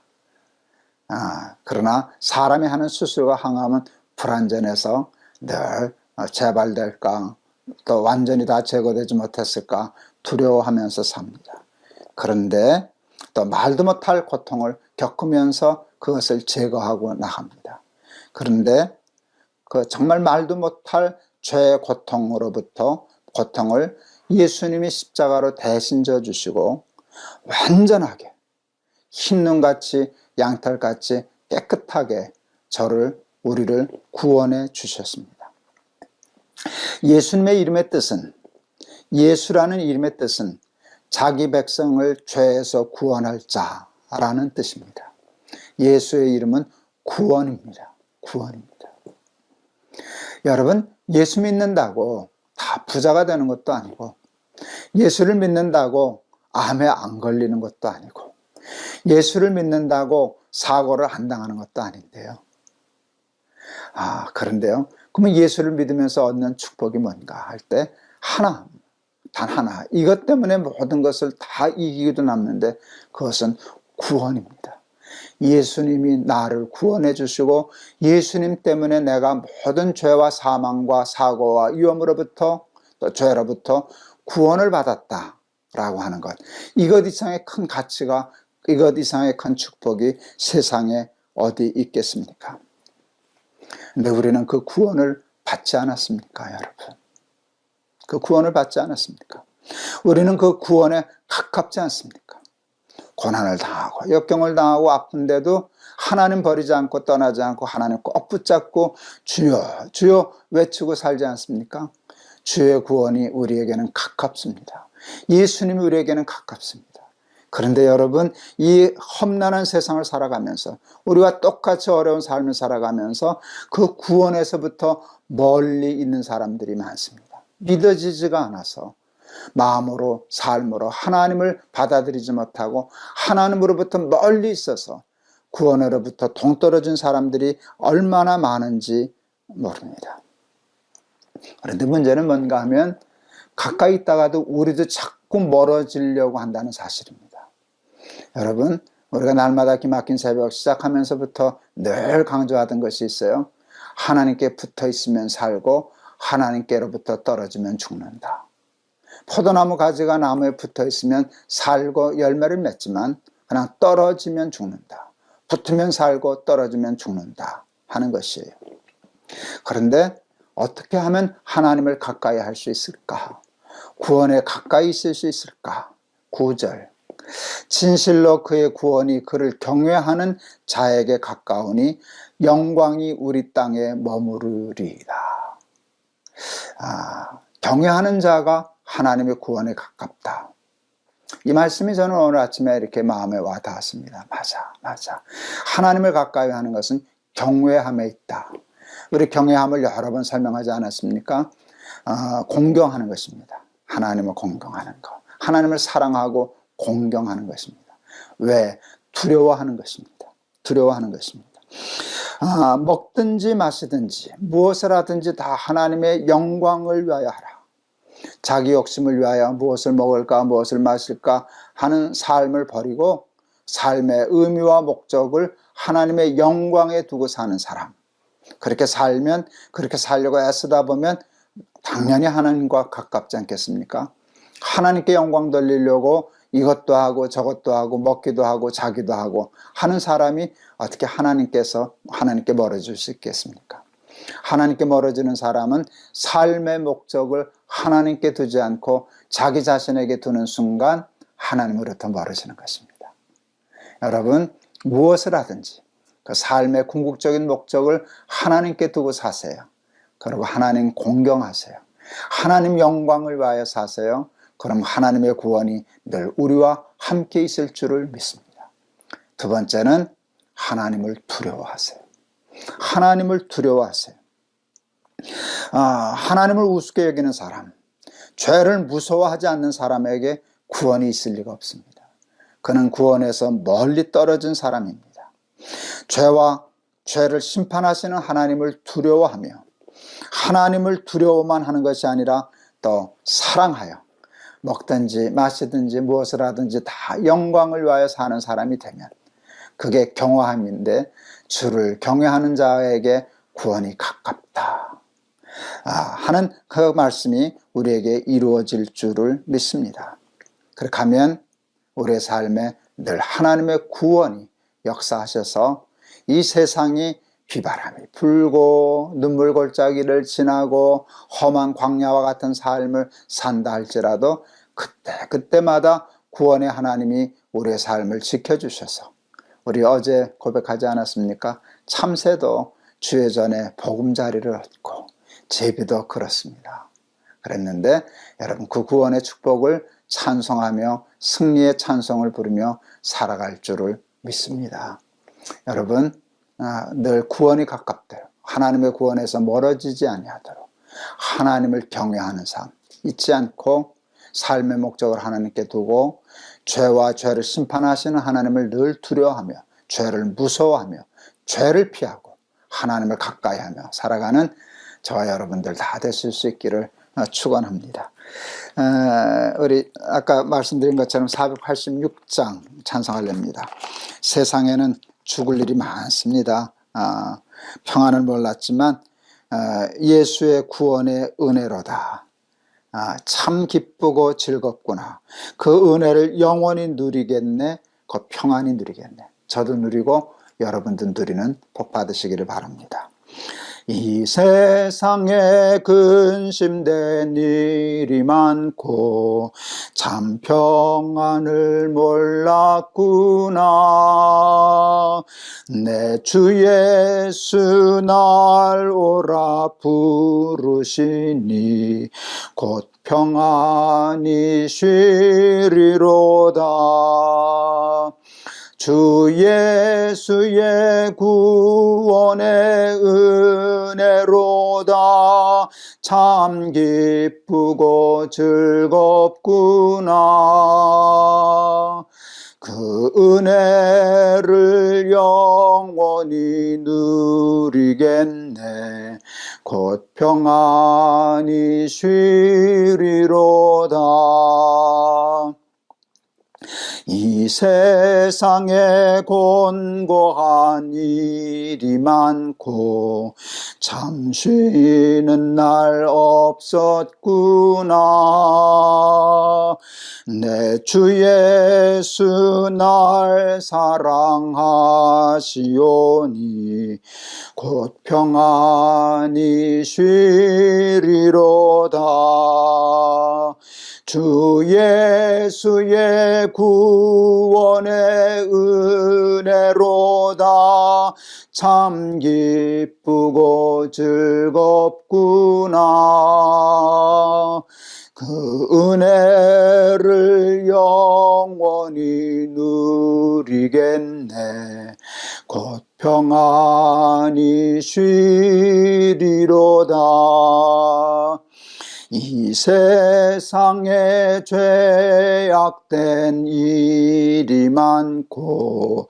그러나 사람이 하는 수술과 항암은 불완전해서 늘 재발될까, 또 완전히 다 제거되지 못했을까 두려워하면서 삽니다. 그런데 또 말도 못할 고통을 겪으면서 그것을 제거하고 나갑니다. 그런데 정말 말도 못할 죄의 고통을 예수님이 십자가로 대신 져주시고 완전하게 흰눈같이 양털같이 깨끗하게 우리를 구원해 주셨습니다. 예수님의 이름의 뜻은 예수라는 이름의 뜻은 자기 백성을 죄에서 구원할 자라는 뜻입니다. 예수의 이름은 구원입니다. 구원입니다. 여러분, 예수 믿는다고 다 부자가 되는 것도 아니고, 예수를 믿는다고 암에 안 걸리는 것도 아니고, 예수를 믿는다고 사고를 안 당하는 것도 아닌데요. 그런데요. 그러면 예수를 믿으면서 얻는 축복이 뭔가 할 때 단 하나. 이것 때문에 모든 것을 다 이기기도 남는데 그것은 구원입니다. 예수님이 나를 구원해 주시고 예수님 때문에 내가 모든 죄와 사망과 사고와 위험으로부터 또 죄로부터 구원을 받았다라고 하는 것. 이것 이상의 큰 가치가, 이것 이상의 큰 축복이 세상에 어디 있겠습니까? 근데 우리는 그 구원을 받지 않았습니까, 여러분? 그 구원을 받지 않았습니까? 우리는 그 구원에 가깝지 않습니까? 고난을 당하고 역경을 당하고 아픈데도 하나님 버리지 않고 떠나지 않고 하나님 꼭 붙잡고 주여 주여 외치고 살지 않습니까? 주의 구원이 우리에게는 가깝습니다. 예수님이 우리에게는 가깝습니다. 그런데 여러분, 이 험난한 세상을 살아가면서 우리와 똑같이 어려운 삶을 살아가면서 그 구원에서부터 멀리 있는 사람들이 많습니다. 믿어지지가 않아서 마음으로 삶으로 하나님을 받아들이지 못하고 하나님으로부터 멀리 있어서 구원으로부터 동떨어진 사람들이 얼마나 많은지 모릅니다. 그런데 문제는 뭔가 하면 가까이 있다가도 우리도 자꾸 멀어지려고 한다는 사실입니다. 여러분, 우리가 날마다 기막힌 새벽 시작하면서부터 늘 강조하던 것이 있어요. 하나님께 붙어 있으면 살고 하나님께로부터 떨어지면 죽는다. 포도나무 가지가 나무에 붙어 있으면 살고 열매를 맺지만 그냥 떨어지면 죽는다. 붙으면 살고 떨어지면 죽는다 하는 것이에요. 그런데 어떻게 하면 하나님을 가까이 할 수 있을까? 구원에 가까이 있을 수 있을까? 9절. 진실로 그의 구원이 그를 경외하는 자에게 가까우니 영광이 우리 땅에 머무르리이다. 경외하는 자가 하나님의 구원에 가깝다. 이 말씀이 저는 오늘 아침에 이렇게 마음에 와 닿았습니다. 맞아. 하나님을 가까이 하는 것은 경외함에 있다. 우리 경외함을 여러 번 설명하지 않았습니까? 공경하는 것입니다. 하나님을 공경하는 것. 하나님을 사랑하고 공경하는 것입니다. 왜? 두려워하는 것입니다. 두려워하는 것입니다. 먹든지 마시든지 무엇을 하든지 다 하나님의 영광을 위하여 하라. 자기 욕심을 위하여 무엇을 먹을까 무엇을 마실까 하는 삶을 버리고 삶의 의미와 목적을 하나님의 영광에 두고 사는 사람. 그렇게 살면, 그렇게 살려고 애쓰다 보면 당연히 하나님과 가깝지 않겠습니까? 하나님께 영광 돌리려고 이것도 하고 저것도 하고 먹기도 하고 자기도 하고 하는 사람이 어떻게 하나님께 멀어질 수 있겠습니까? 하나님께 멀어지는 사람은 삶의 목적을 하나님께 두지 않고 자기 자신에게 두는 순간 하나님으로부터 멀어지는 것입니다. 여러분, 무엇을 하든지 그 삶의 궁극적인 목적을 하나님께 두고 사세요. 그리고 하나님 공경하세요. 하나님 영광을 위하여 사세요. 그럼 하나님의 구원이 늘 우리와 함께 있을 줄을 믿습니다. 두 번째는 하나님을 두려워하세요. 하나님을 두려워하세요. 하나님을 우습게 여기는 사람, 죄를 무서워하지 않는 사람에게 구원이 있을 리가 없습니다. 그는 구원에서 멀리 떨어진 사람입니다. 죄와 죄를 심판하시는 하나님을 두려워하며 하나님을 두려워만 하는 것이 아니라 또 사랑하여 먹든지 마시든지 무엇을 하든지 다 영광을 위하여 사는 사람이 되면 그게 경외함인데 주를 경외하는 자에게 구원이 가깝다 하는 그 말씀이 우리에게 이루어질 줄을 믿습니다. 그렇게 하면 우리의 삶에 늘 하나님의 구원이 역사하셔서 이 세상이 비바람이 불고 눈물 골짜기를 지나고 험한 광야와 같은 삶을 산다 할지라도 그때마다 구원의 하나님이 우리의 삶을 지켜주셔서 우리 어제 고백하지 않았습니까? 참새도 주의 전에 보금자리를 얻고 제비도 그렇습니다. 그랬는데 여러분 그 구원의 축복을 찬송하며 승리의 찬송을 부르며 살아갈 줄을 믿습니다. 여러분 늘 구원이 가깝대요. 하나님의 구원에서 멀어지지 아니하도록 하나님을 경외하는 삶 잊지 않고 삶의 목적을 하나님께 두고 죄와 죄를 심판하시는 하나님을 늘 두려워하며 죄를 무서워하며 죄를 피하고 하나님을 가까이하며 살아가는 저와 여러분들 다 되실 수 있기를 축원합니다. 우리 아까 말씀드린 것처럼 486장 찬송하렵니다. 세상에는 죽을 일이 많습니다. 평안을 몰랐지만 예수의 구원의 은혜로다. 참 기쁘고 즐겁구나. 그 은혜를 영원히 누리겠네. 그 평안히 누리겠네. 저도 누리고 여러분도 누리는 복 받으시기를 바랍니다. 이 세상에 근심된 일이 많고 참 평안을 몰랐구나. 내 주 예수 날 오라 부르시니 곧 평안히 쉬리로다. 주 예수의 구원의 은혜로다. 참 기쁘고 즐겁구나. 그 은혜를 영원히 누리겠네. 곧 평안히 쉬리로다. 이 세상에 곤고한 일이 많고 참 쉬는 날 없었구나. 내 주 예수 날 사랑하시오니 곧 평안히 쉬리로다. 주 예수의 구원의 은혜로다. 참 기쁘고 즐겁구나. 그 은혜를 영원히 누리겠네. 곧 평안히 쉬리로다. 이 세상에 죄악된 일이 많고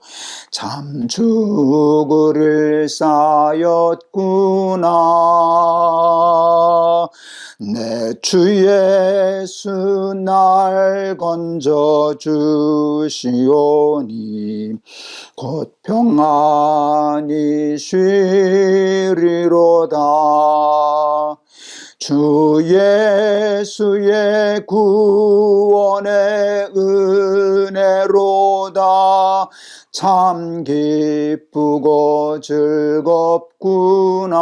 참 죽을 쌓였구나. 내 주 예수 날 건져주시오니 곧 평안히 쉬리로다. 주 예수의 구원의 은혜로다. 참 기쁘고 즐겁구나.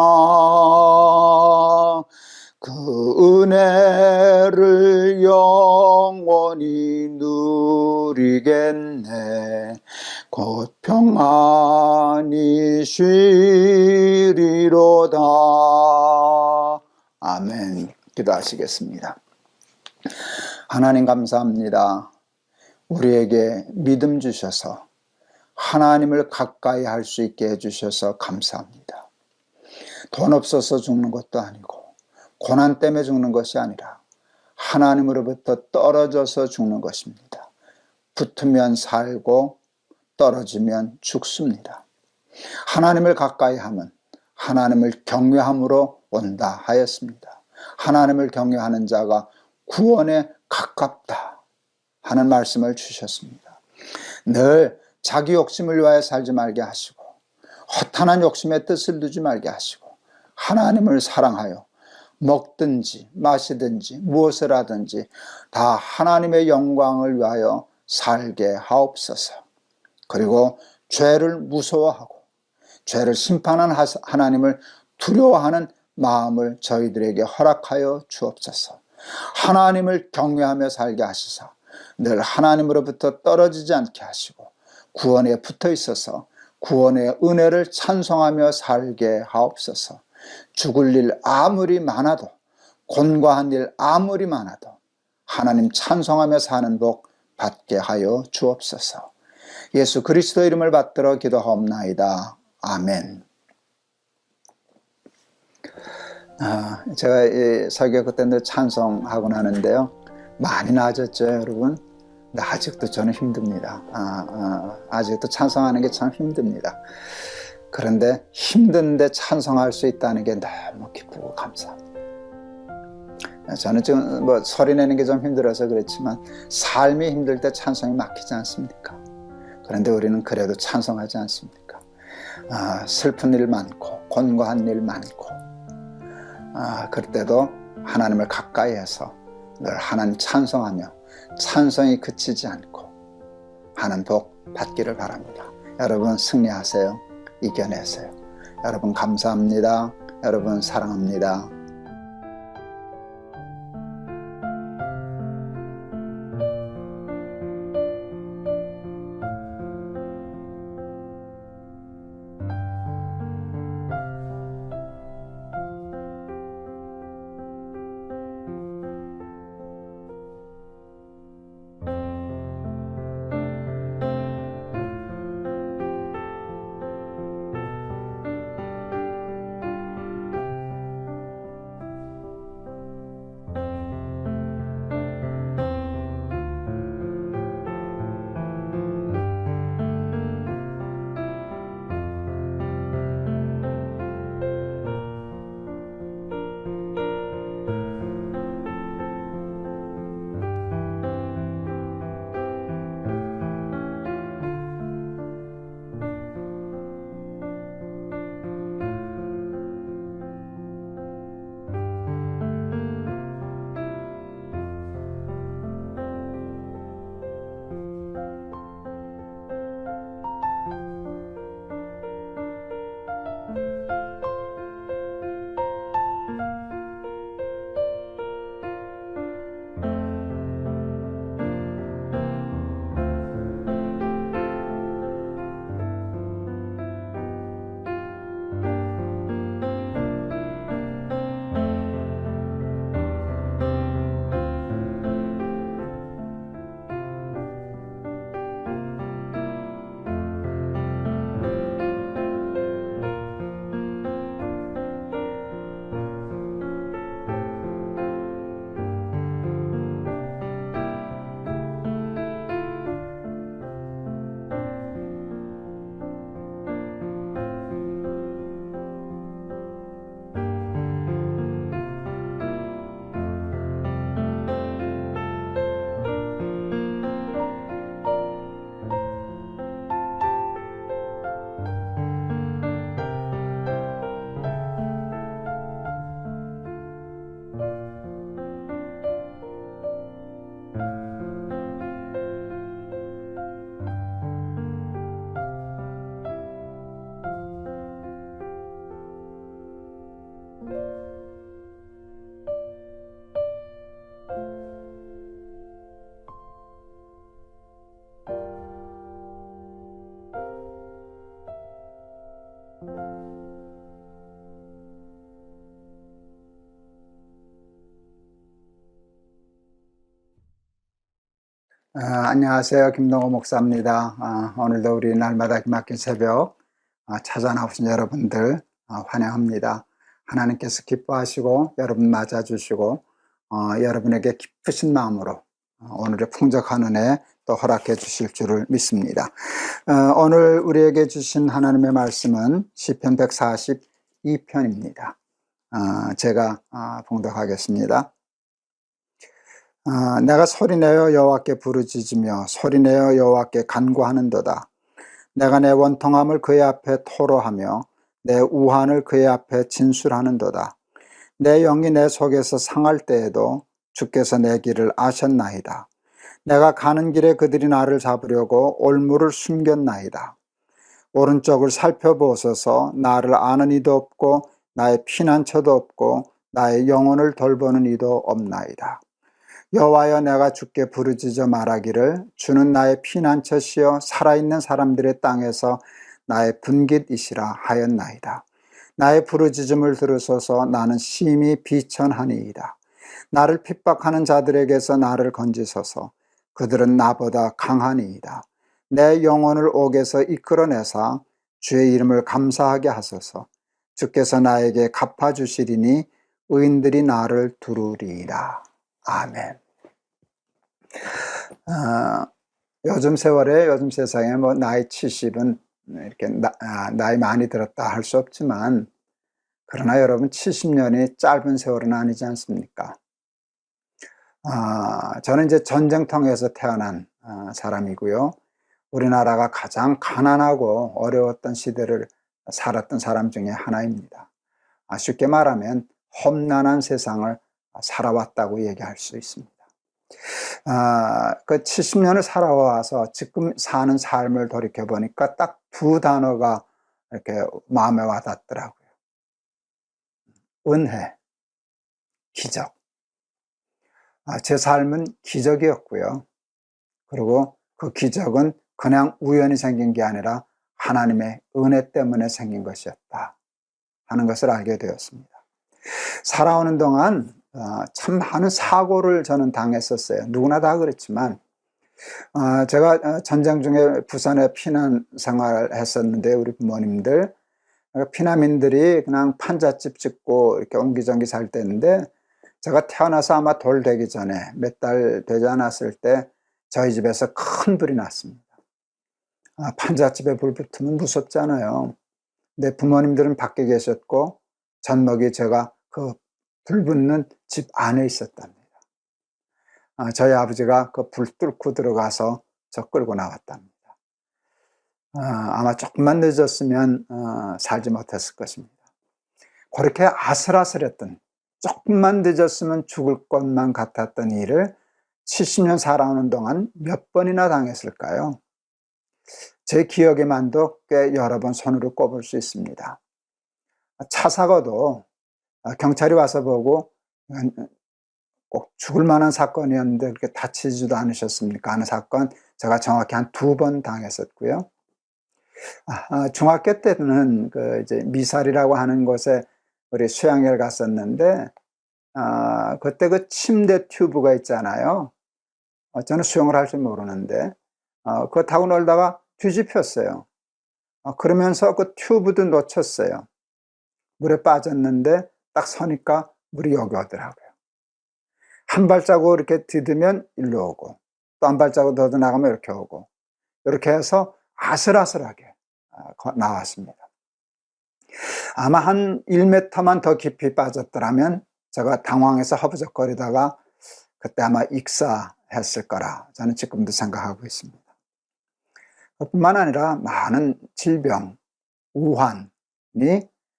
그 은혜를 영원히 누리겠네. 곧 평안히 쉬리로다. 아멘. 기도하시겠습니다. 하나님 감사합니다. 우리에게 믿음 주셔서 하나님을 가까이 할 수 있게 해주셔서 감사합니다. 돈 없어서 죽는 것도 아니고 고난 때문에 죽는 것이 아니라 하나님으로부터 떨어져서 죽는 것입니다. 붙으면 살고 떨어지면 죽습니다. 하나님을 가까이 하면 하나님을 경외함으로 온다 하였습니다. 하나님을 경외하는 자가 구원에 가깝다 하는 말씀을 주셨습니다. 늘 자기 욕심을 위하여 살지 말게 하시고 허탄한 욕심의 뜻을 두지 말게 하시고 하나님을 사랑하여 먹든지 마시든지 무엇을 하든지 다 하나님의 영광을 위하여 살게 하옵소서. 그리고 죄를 무서워하고 죄를 심판하는 하나님을 두려워하는 마음을 저희들에게 허락하여 주옵소서. 하나님을 경외하며 살게 하시사 늘 하나님으로부터 떨어지지 않게 하시고 구원에 붙어 있어서 구원의 은혜를 찬송하며 살게 하옵소서. 죽을 일 아무리 많아도 곤고한 일 아무리 많아도 하나님 찬송하며 사는 복 받게 하여 주옵소서. 예수 그리스도 이름을 받들어 기도하옵나이다. 아멘. 제가 이 설교 그때 찬송하고 나는데요, 많이 나아졌죠, 여러분? 근데 아직도 저는 힘듭니다. 아직도 찬송하는 게 참 힘듭니다. 그런데 힘든데 찬송할 수 있다는 게 너무 기쁘고 감사합니다. 저는 지금 뭐 소리 내는 게 좀 힘들어서 그렇지만 삶이 힘들 때 찬송이 막히지 않습니까? 그런데 우리는 그래도 찬송하지 않습니까? 슬픈 일 많고 곤고한 일 많고 그럴 때도 하나님을 가까이 해서 늘 하나님 찬송하며 찬송이 그치지 않고 하는 복 받기를 바랍니다. 여러분 승리하세요. 이겨내세요. 여러분 감사합니다. 여러분 사랑합니다. 안녕하세요. 김동호 목사입니다. 오늘도 우리 날마다 기막힌 새벽 찾아 나오신 여러분들 환영합니다. 하나님께서 기뻐하시고 여러분 맞아주시고 여러분에게 기쁘신 마음으로 오늘의 풍족한 은혜 또 허락해 주실 줄을 믿습니다. 오늘 우리에게 주신 하나님의 말씀은 시편 142편입니다. 제가 봉독하겠습니다. 내가 소리내어 여호와께 부르짖으며 소리내어 여호와께 간구하는도다. 내가 내 원통함을 그의 앞에 토로하며 내 우환을 그의 앞에 진술하는도다. 내 영이 내 속에서 상할 때에도 주께서 내 길을 아셨나이다. 내가 가는 길에 그들이 나를 잡으려고 올무를 숨겼나이다. 오른쪽을 살펴보소서. 나를 아는 이도 없고 나의 피난처도 없고 나의 영혼을 돌보는 이도 없나이다. 여호와여, 내가 주께 부르짖어 말하기를 주는 나의 피난처시여 살아있는 사람들의 땅에서 나의 분깃이시라 하였나이다. 나의 부르짖음을 들으소서. 나는 심히 비천하니이다. 나를 핍박하는 자들에게서 나를 건지소서. 그들은 나보다 강하니이다. 내 영혼을 옥에서 이끌어내사 주의 이름을 감사하게 하소서. 주께서 나에게 갚아주시리니 의인들이 나를 두루리이다. 아멘. 요즘 세월에, 요즘 세상에 뭐 나이 70은 이렇게 나이 많이 들었다 할 수 없지만, 그러나 여러분 70년이 짧은 세월은 아니지 않습니까? 저는 이제 전쟁통에서 태어난 사람이고요. 우리나라가 가장 가난하고 어려웠던 시대를 살았던 사람 중에 하나입니다. 쉽게 말하면 험난한 세상을 살아왔다고 얘기할 수 있습니다. 그 70년을 살아와서 지금 사는 삶을 돌이켜보니까 딱 두 단어가 이렇게 마음에 와닿더라고요. 은혜, 기적. 제 삶은 기적이었고요. 그리고 그 기적은 그냥 우연히 생긴 게 아니라 하나님의 은혜 때문에 생긴 것이었다 하는 것을 알게 되었습니다. 살아오는 동안 참 많은 사고를 저는 당했었어요. 누구나 다 그렇지만, 제가 전쟁 중에 부산에 피난 생활을 했었는데, 우리 부모님들, 피난민들이 그냥 판잣집 짓고 이렇게 옹기종기 살 때인데, 제가 태어나서 아마 돌 되기 전에 몇 달 되지 않았을 때 저희 집에서 큰 불이 났습니다. 판잣집에 불 붙으면 무섭잖아요. 근데 부모님들은 밖에 계셨고 젖먹이 제가 그 불 붙는 집 안에 있었답니다. 저희 아버지가 그 불 뚫고 들어가서 저 끌고 나왔답니다. 아마 조금만 늦었으면 살지 못했을 것입니다. 그렇게 아슬아슬했던, 조금만 늦었으면 죽을 것만 같았던 일을 70년 살아오는 동안 몇 번이나 당했을까요? 제 기억에만도 꽤 여러 번 손으로 꼽을 수 있습니다. 차 사고도 경찰이 와서 보고 꼭 죽을 만한 사건이었는데 그렇게 다치지도 않으셨습니까 하는 사건, 제가 정확히 한 2번 당했었고요. 중학교 때는 그 이제 미살이라고 하는 곳에 우리 수양회를 갔었는데, 그때 그 침대 튜브가 있잖아요. 저는 수영을 할 줄 모르는데, 그거 타고 놀다가 뒤집혔어요. 그러면서 그 튜브도 놓쳤어요. 물에 빠졌는데 딱 서니까 물이 여기 오더라고요. 한 발자국 이렇게 디디면 일로 오고, 또 한 발자국 더 나가면 이렇게 오고, 이렇게 해서 아슬아슬하게 나왔습니다. 아마 한 1m만 더 깊이 빠졌더라면 제가 당황해서 허부적거리다가 그때 아마 익사했을 거라 저는 지금도 생각하고 있습니다. 뿐만 아니라 많은 질병, 우환이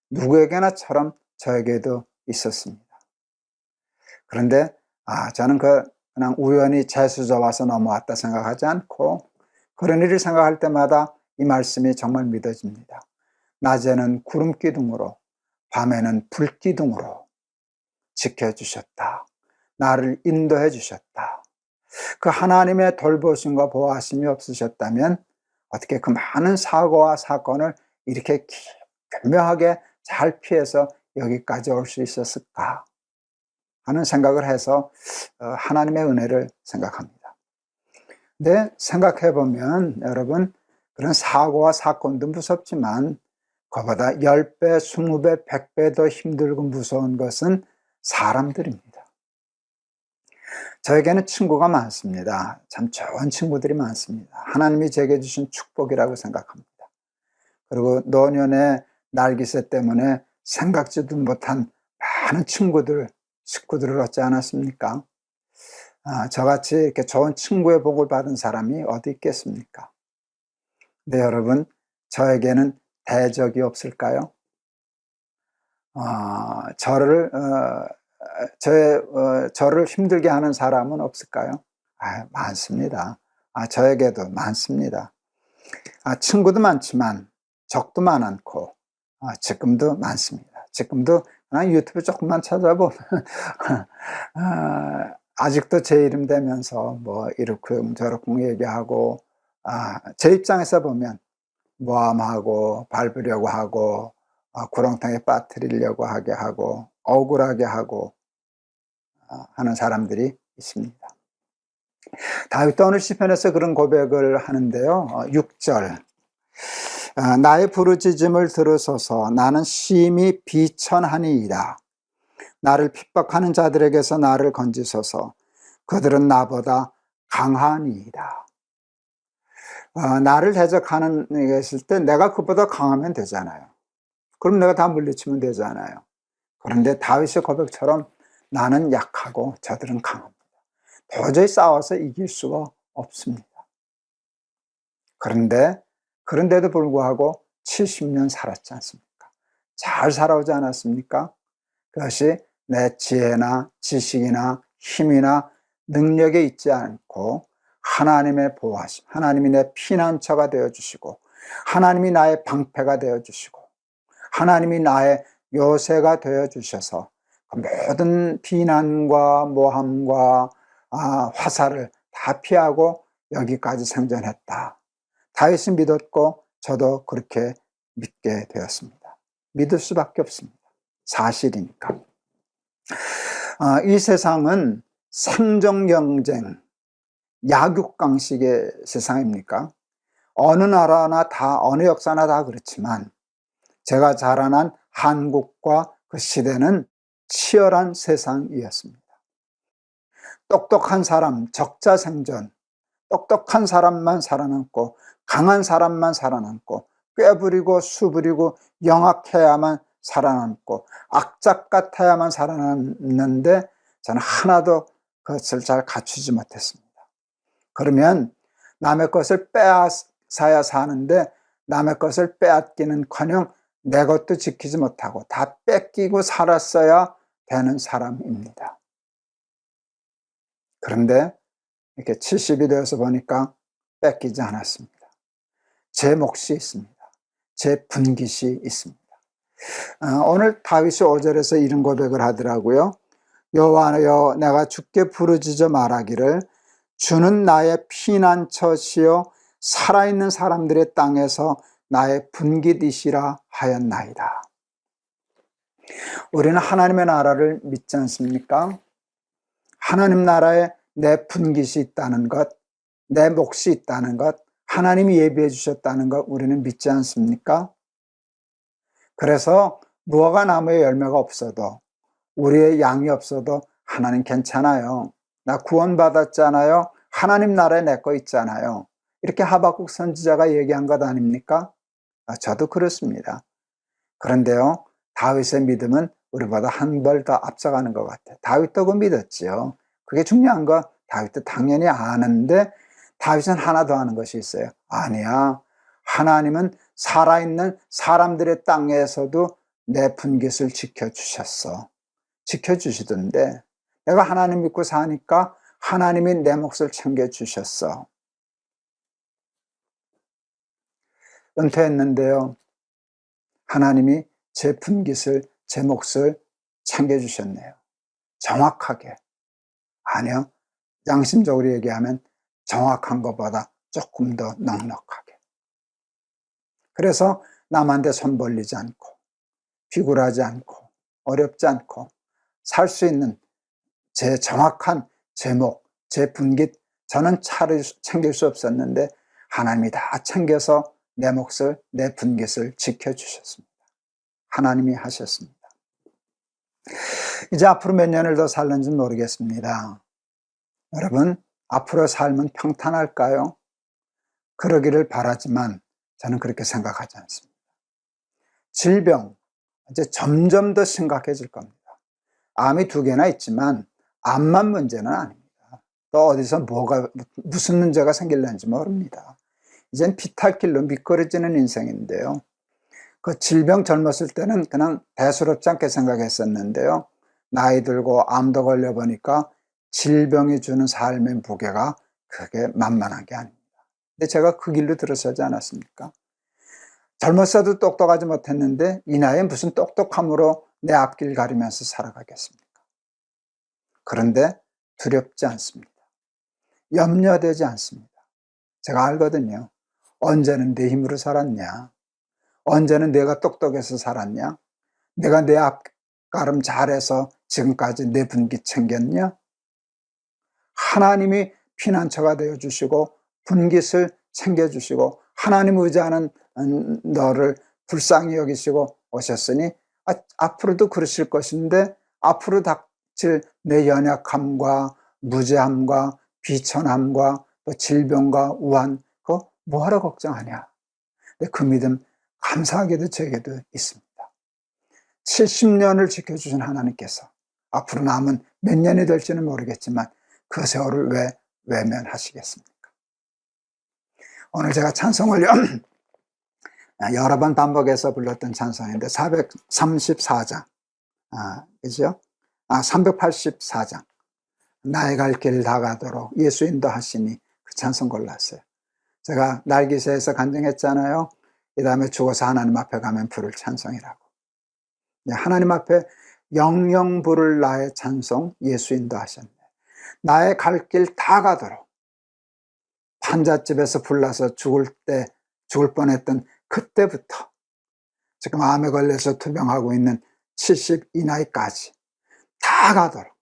누구에게나처럼 저에게도 있었습니다. 그런데 저는 그냥 우연히 재수저 와서 넘어왔다 생각하지 않고, 그런 일을 생각할 때마다 이 말씀이 정말 믿어집니다. 낮에는 구름 기둥으로, 밤에는 불 기둥으로 지켜주셨다. 나를 인도해 주셨다. 그 하나님의 돌보심과 보호하심이 없으셨다면 어떻게 그 많은 사고와 사건을 이렇게 교묘하게 잘 피해서 여기까지 올 수 있었을까 하는 생각을 해서 하나님의 은혜를 생각합니다. 근데 생각해 보면 여러분, 그런 사고와 사건도 무섭지만 그보다 10배, 20배, 100배 더 힘들고 무서운 것은 사람들입니다. 저에게는 친구가 많습니다. 참 좋은 친구들이 많습니다. 하나님이 제게 주신 축복이라고 생각합니다. 그리고 노년의 날기세 때문에 생각지도 못한 많은 친구들, 식구들을 얻지 않았습니까? 저같이 이렇게 좋은 친구의 복을 받은 사람이 어디 있겠습니까? 근데 여러분, 저에게는 대적이 없을까요? 저를 힘들게 하는 사람은 없을까요? 많습니다. 저에게도 많습니다. 친구도 많지만 적도 많고 지금도 많습니다. 지금도 그냥 유튜브 조금만 찾아보면 아직도 제 이름 대면서 뭐 이렇게 저렇게 얘기하고, 제 입장에서 보면 모함하고 밟으려고 하고 구렁텅이에 빠뜨리려고 하게 하고 억울하게 하고 하는 사람들이 있습니다. 다윗도 오늘 시편에서 그런 고백을 하는데요. 6절 나의 부르짖음을 들으소서. 나는 심히 비천하니이다. 나를 핍박하는 자들에게서 나를 건지소서. 그들은 나보다 강하니이다. 나를 대적하는 이가 있을 때 내가 그보다 강하면 되잖아요. 그럼 내가 다 물리치면 되잖아요. 그런데 다윗의 고백처럼 나는 약하고 저들은 강합니다. 도저히 싸워서 이길 수가 없습니다. 그런데도 불구하고 70년 살았지 않습니까? 잘 살아오지 않았습니까? 그것이 내 지혜나 지식이나 힘이나 능력에 있지 않고 하나님의 보호하심, 하나님이 내 피난처가 되어주시고 하나님이 나의 방패가 되어주시고 하나님이 나의 요새가 되어주셔서 모든 비난과 모함과 화살을 다 피하고 여기까지 생존했다. 다윗은 믿었고 저도 그렇게 믿게 되었습니다. 믿을 수밖에 없습니다. 사실이니까. 이 세상은 생존 경쟁, 약육강식의 세상입니까? 어느 나라나 다, 어느 역사나 다 그렇지만 제가 자라난 한국과 그 시대는 치열한 세상이었습니다. 똑똑한 사람, 적자 생존, 똑똑한 사람만 살아남고 강한 사람만 살아남고 꾀부리고 수부리고 영악해야만 살아남고 악착 같아야만 살아남는데 저는 하나도 그것을 잘 갖추지 못했습니다. 그러면 남의 것을 빼앗아야 사는데 남의 것을 빼앗기는커녕 내 것도 지키지 못하고 다 뺏기고 살았어야 되는 사람입니다. 그런데 이렇게 70이 되어서 보니까 뺏기지 않았습니다. 제 몫이 있습니다. 제 분깃이 있습니다. 오늘 다윗이 5절에서 이런 고백을 하더라고요. 여호와여 내가 주께 부르짖어 말하기를 주는 나의 피난처시요 살아있는 사람들의 땅에서 나의 분깃이시라 하였나이다. 우리는 하나님의 나라를 믿지 않습니까? 하나님 나라에 내 분깃이 있다는 것, 내 몫이 있다는 것, 하나님이 예비해 주셨다는 것 우리는 믿지 않습니까? 그래서 무화과 나무에 열매가 없어도 우리의 양이 없어도 하나님 괜찮아요. 나 구원받았잖아요. 하나님 나라에 내 거 있잖아요. 이렇게 하박국 선지자가 얘기한 것 아닙니까? 저도 그렇습니다. 그런데요, 다윗의 믿음은 우리보다 한 발 더 앞서가는 것 같아요. 다윗도 그 믿었지요. 그게 중요한 거 다윗도 당연히 아는데 다윗은 하나 더 아는 것이 있어요. 아니야. 하나님은 살아있는 사람들의 땅에서도 내 분깃을 지켜주셨어. 지켜주시던데 내가 하나님 믿고 사니까 하나님이 내 몫을 챙겨주셨어. 은퇴했는데요. 하나님이 제 분깃을, 제 몫을 챙겨주셨네요. 정확하게. 아니요. 양심적으로 얘기하면 정확한 것보다 조금 더 넉넉하게. 그래서 남한테 손 벌리지 않고 비굴하지 않고 어렵지 않고 살 수 있는 제 정확한 제목, 제 분깃 저는 챙길 수 없었는데 하나님이 다 챙겨서 내 몫을, 내 분깃을 지켜주셨습니다. 하나님이 하셨습니다. 이제 앞으로 몇 년을 더 살는지 모르겠습니다. 여러분, 앞으로 삶은 평탄할까요? 그러기를 바라지만 저는 그렇게 생각하지 않습니다. 질병, 이제 점점 더 심각해질 겁니다. 암이 2개나 있지만 암만 문제는 아닙니다. 또 어디서 무슨 문제가 생길는지 모릅니다. 이젠 비탈길로 미끄러지는 인생인데요. 그 질병 젊었을 때는 그냥 대수롭지 않게 생각했었는데요. 나이 들고 암도 걸려보니까 질병이 주는 삶의 무게가 그게 만만한 게 아닙니다. 근데 제가 그 길로 들어서지 않았습니까? 젊었어도 똑똑하지 못했는데 이 나이에 무슨 똑똑함으로 내 앞길 가리면서 살아가겠습니까? 그런데 두렵지 않습니다. 염려되지 않습니다. 제가 알거든요. 언제는 내 힘으로 살았냐? 언제는 내가 똑똑해서 살았냐? 내가 내 가름 잘해서 지금까지 내 분기 챙겼냐? 하나님이 피난처가 되어주시고 분깃을 챙겨주시고 하나님 의지하는 너를 불쌍히 여기시고 오셨으니 앞으로도 그러실 것인데 앞으로 닥칠 내 연약함과 무죄함과 비천함과 또 질병과 우한 그거 뭐하러 걱정하냐. 근데 그 믿음 감사하게도 제게도 있습니다. 70년을 지켜주신 하나님께서 앞으로 남은 몇 년이 될지는 모르겠지만 그 세월을 왜 외면하시겠습니까? 오늘 제가 찬송을 여러 번 반복해서 불렀던 찬송인데 434장 그죠? 384장 나의 갈 길 다 가도록 예수 인도하시니 그 찬송 골랐어요. 제가 날기새에서 간증했잖아요. 이 다음에 죽어서 하나님 앞에 가면 부를 찬송이라고. 하나님 앞에 영영 부를 나의 찬송 예수 인도하셨네. 나의 갈 길 다 가도록 판잣집에서 불나서 죽을 뻔했던 그때부터 지금 암에 걸려서 투병하고 있는 72 나이까지 다 가도록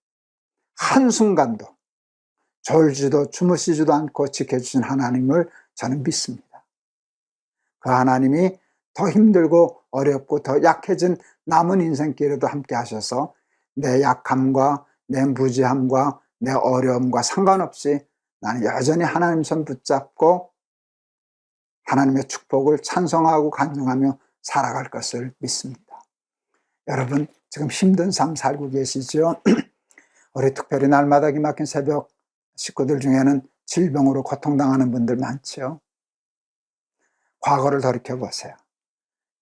한순간도 졸지도 주무시지도 않고 지켜주신 하나님을 저는 믿습니다. 그 하나님이 더 힘들고 어렵고 더 약해진 남은 인생길에도 함께 하셔서 내 약함과 내 무지함과 내 어려움과 상관없이 나는 여전히 하나님 손 붙잡고 하나님의 축복을 찬송하고 간증하며 살아갈 것을 믿습니다. 여러분 지금 힘든 삶 살고 계시죠? 우리 특별히 날마다 기막힌 새벽 식구들 중에는 질병으로 고통당하는 분들 많죠. 과거를 돌이켜보세요.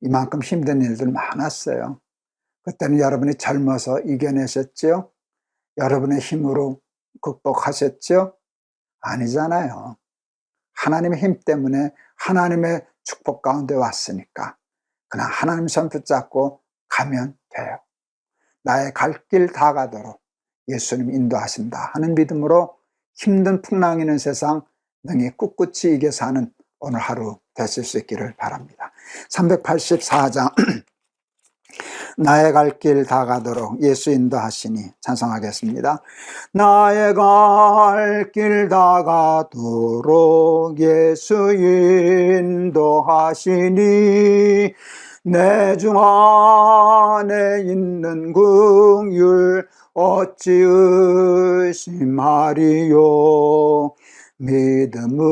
이만큼 힘든 일들 많았어요. 그때는 여러분이 젊어서 이겨내셨죠? 여러분의 힘으로 극복하셨죠? 아니잖아요. 하나님의 힘 때문에 하나님의 축복 가운데 왔으니까 그냥 하나님 손 붙잡고 가면 돼요. 나의 갈 길 다 가도록 예수님 인도하신다 하는 믿음으로 힘든 풍랑이는 세상 능히 꿋꿋이 이겨 사는 오늘 하루 되실 수 있기를 바랍니다. 384장 나의 갈 길 다 가도록 예수 인도하시니 찬송하겠습니다. 나의 갈 길 다 가도록 예수 인도하시니 내 중 안에 있는 긍휼 어찌 의심하리요. 믿음으로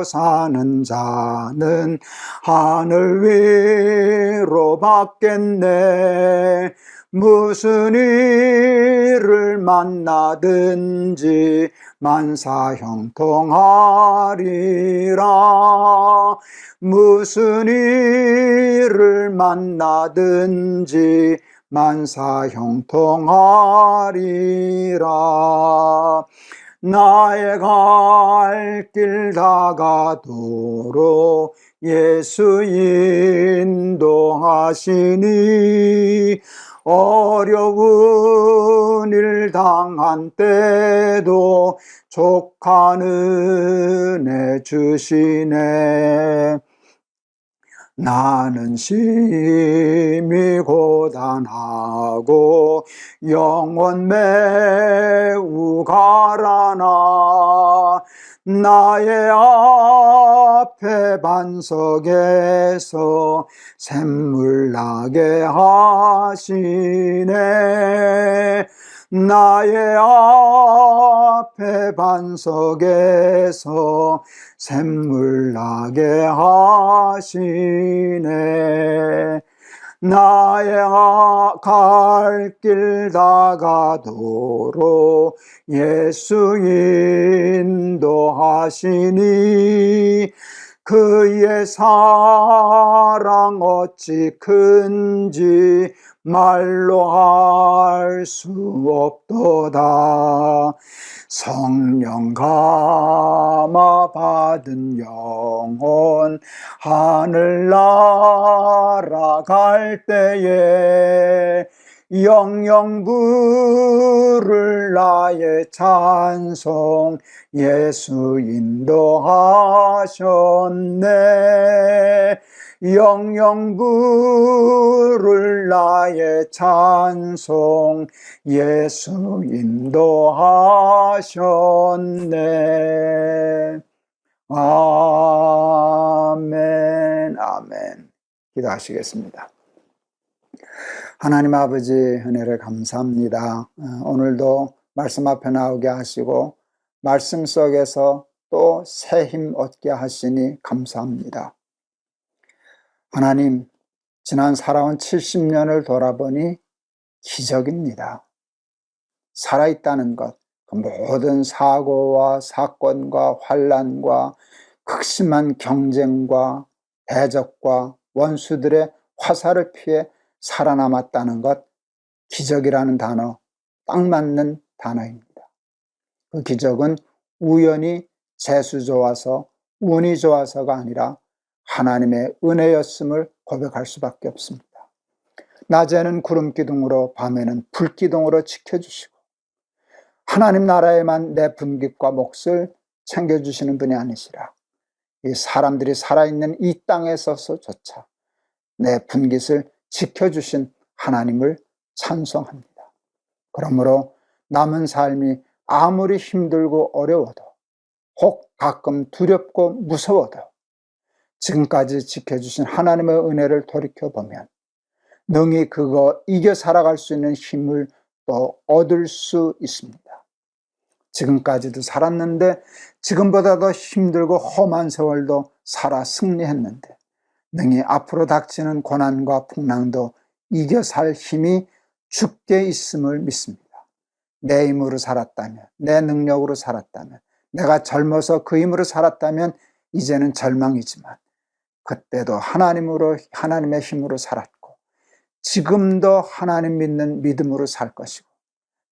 사는 자는 하늘 위로 받겠네. 무슨 일을 만나든지 만사형통하리라. 무슨 일을 만나든지 만사형통하리라. 나의 갈 길 다 가도록 예수 인도하시니 어려운 일 당한 때도 족한 은혜 주시네. 나는 심히 고단하고 영혼 매우 가라나 나의 앞에 반석에서 샘물 나게 하시네. 나의 앞에 반석에서 샘물 나게 하시네. 나의 갈 길 다 가도록 예수 인도하시니 그의 사랑 어찌 큰지 말로 할 수 없도다. 성령 감화 받은 영혼 하늘 날아갈 때에 영영 부를 나의 찬송 예수 인도하셨네. 영영 부를 나의 찬송 예수 인도하셨네. 아멘, 아멘. 기도하시겠습니다. 하나님 아버지 은혜를 감사합니다. 오늘도 말씀 앞에 나오게 하시고 말씀 속에서 또 새 힘 얻게 하시니 감사합니다. 하나님, 지난 살아온 70년을 돌아보니 기적입니다. 살아있다는 것, 그 모든 사고와 사건과 환난과 극심한 경쟁과 대적과 원수들의 화살을 피해 살아남았다는 것, 기적이라는 단어, 딱 맞는 단어입니다. 그 기적은 우연히 재수 좋아서 운이 좋아서가 아니라 하나님의 은혜였음을 고백할 수밖에 없습니다. 낮에는 구름 기둥으로 밤에는 불 기둥으로 지켜주시고 하나님 나라에만 내 분깃과 몫을 챙겨주시는 분이 아니시라 이 사람들이 살아있는 이 땅에 서서조차 내 분깃을 지켜주신 하나님을 찬송합니다. 그러므로 남은 삶이 아무리 힘들고 어려워도 혹 가끔 두렵고 무서워도 지금까지 지켜주신 하나님의 은혜를 돌이켜보면 능히 그거 이겨 살아갈 수 있는 힘을 또 얻을 수 있습니다. 지금까지도 살았는데 지금보다 더 힘들고 험한 세월도 살아 승리했는데 능히 앞으로 닥치는 고난과 풍랑도 이겨 살 힘이 주께 있음을 믿습니다. 내 힘으로 살았다면, 내 능력으로 살았다면, 내가 젊어서 그 힘으로 살았다면 이제는 절망이지만 그때도 하나님의 힘으로 살았고 지금도 하나님 믿는 믿음으로 살 것이고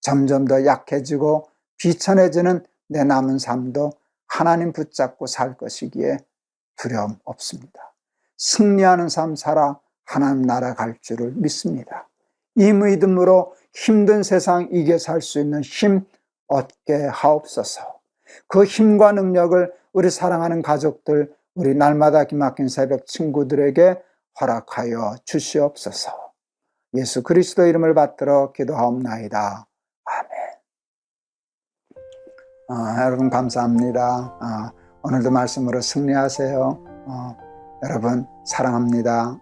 점점 더 약해지고 비천해지는 내 남은 삶도 하나님 붙잡고 살 것이기에 두려움 없습니다. 승리하는 삶 살아 하나님 나라 갈 줄을 믿습니다. 이 믿음으로 힘든 세상 이겨 살 수 있는 힘 얻게 하옵소서. 그 힘과 능력을 우리 사랑하는 가족들, 우리 날마다 기막힌 새벽 친구들에게 허락하여 주시옵소서. 예수 그리스도 이름을 받들어 기도하옵나이다. 아멘. 여러분 감사합니다. 오늘도 말씀으로 승리하세요. 여러분 사랑합니다.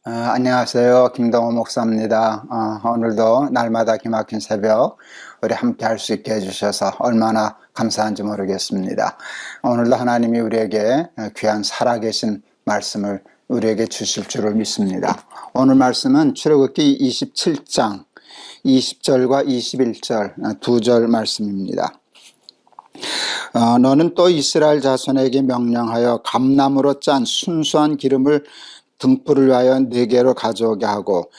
안녕하세요. 김동호 목사입니다. 오늘도 날마다 기막힌 새벽 우리 함께 할 수 있게 해주셔서 얼마나 감사한지 모르겠습니다. 오늘도 하나님이 우리에게 귀한 살아계신 말씀을 우리에게 주실 줄을 믿습니다. 오늘 말씀은 출애굽기 27장 20절과 21절 두 절 말씀입니다. 너는 또 이스라엘 자손에게 명령하여 감나무로 짠 순수한 기름을 등불을 위하여 4개로 가져오게 하고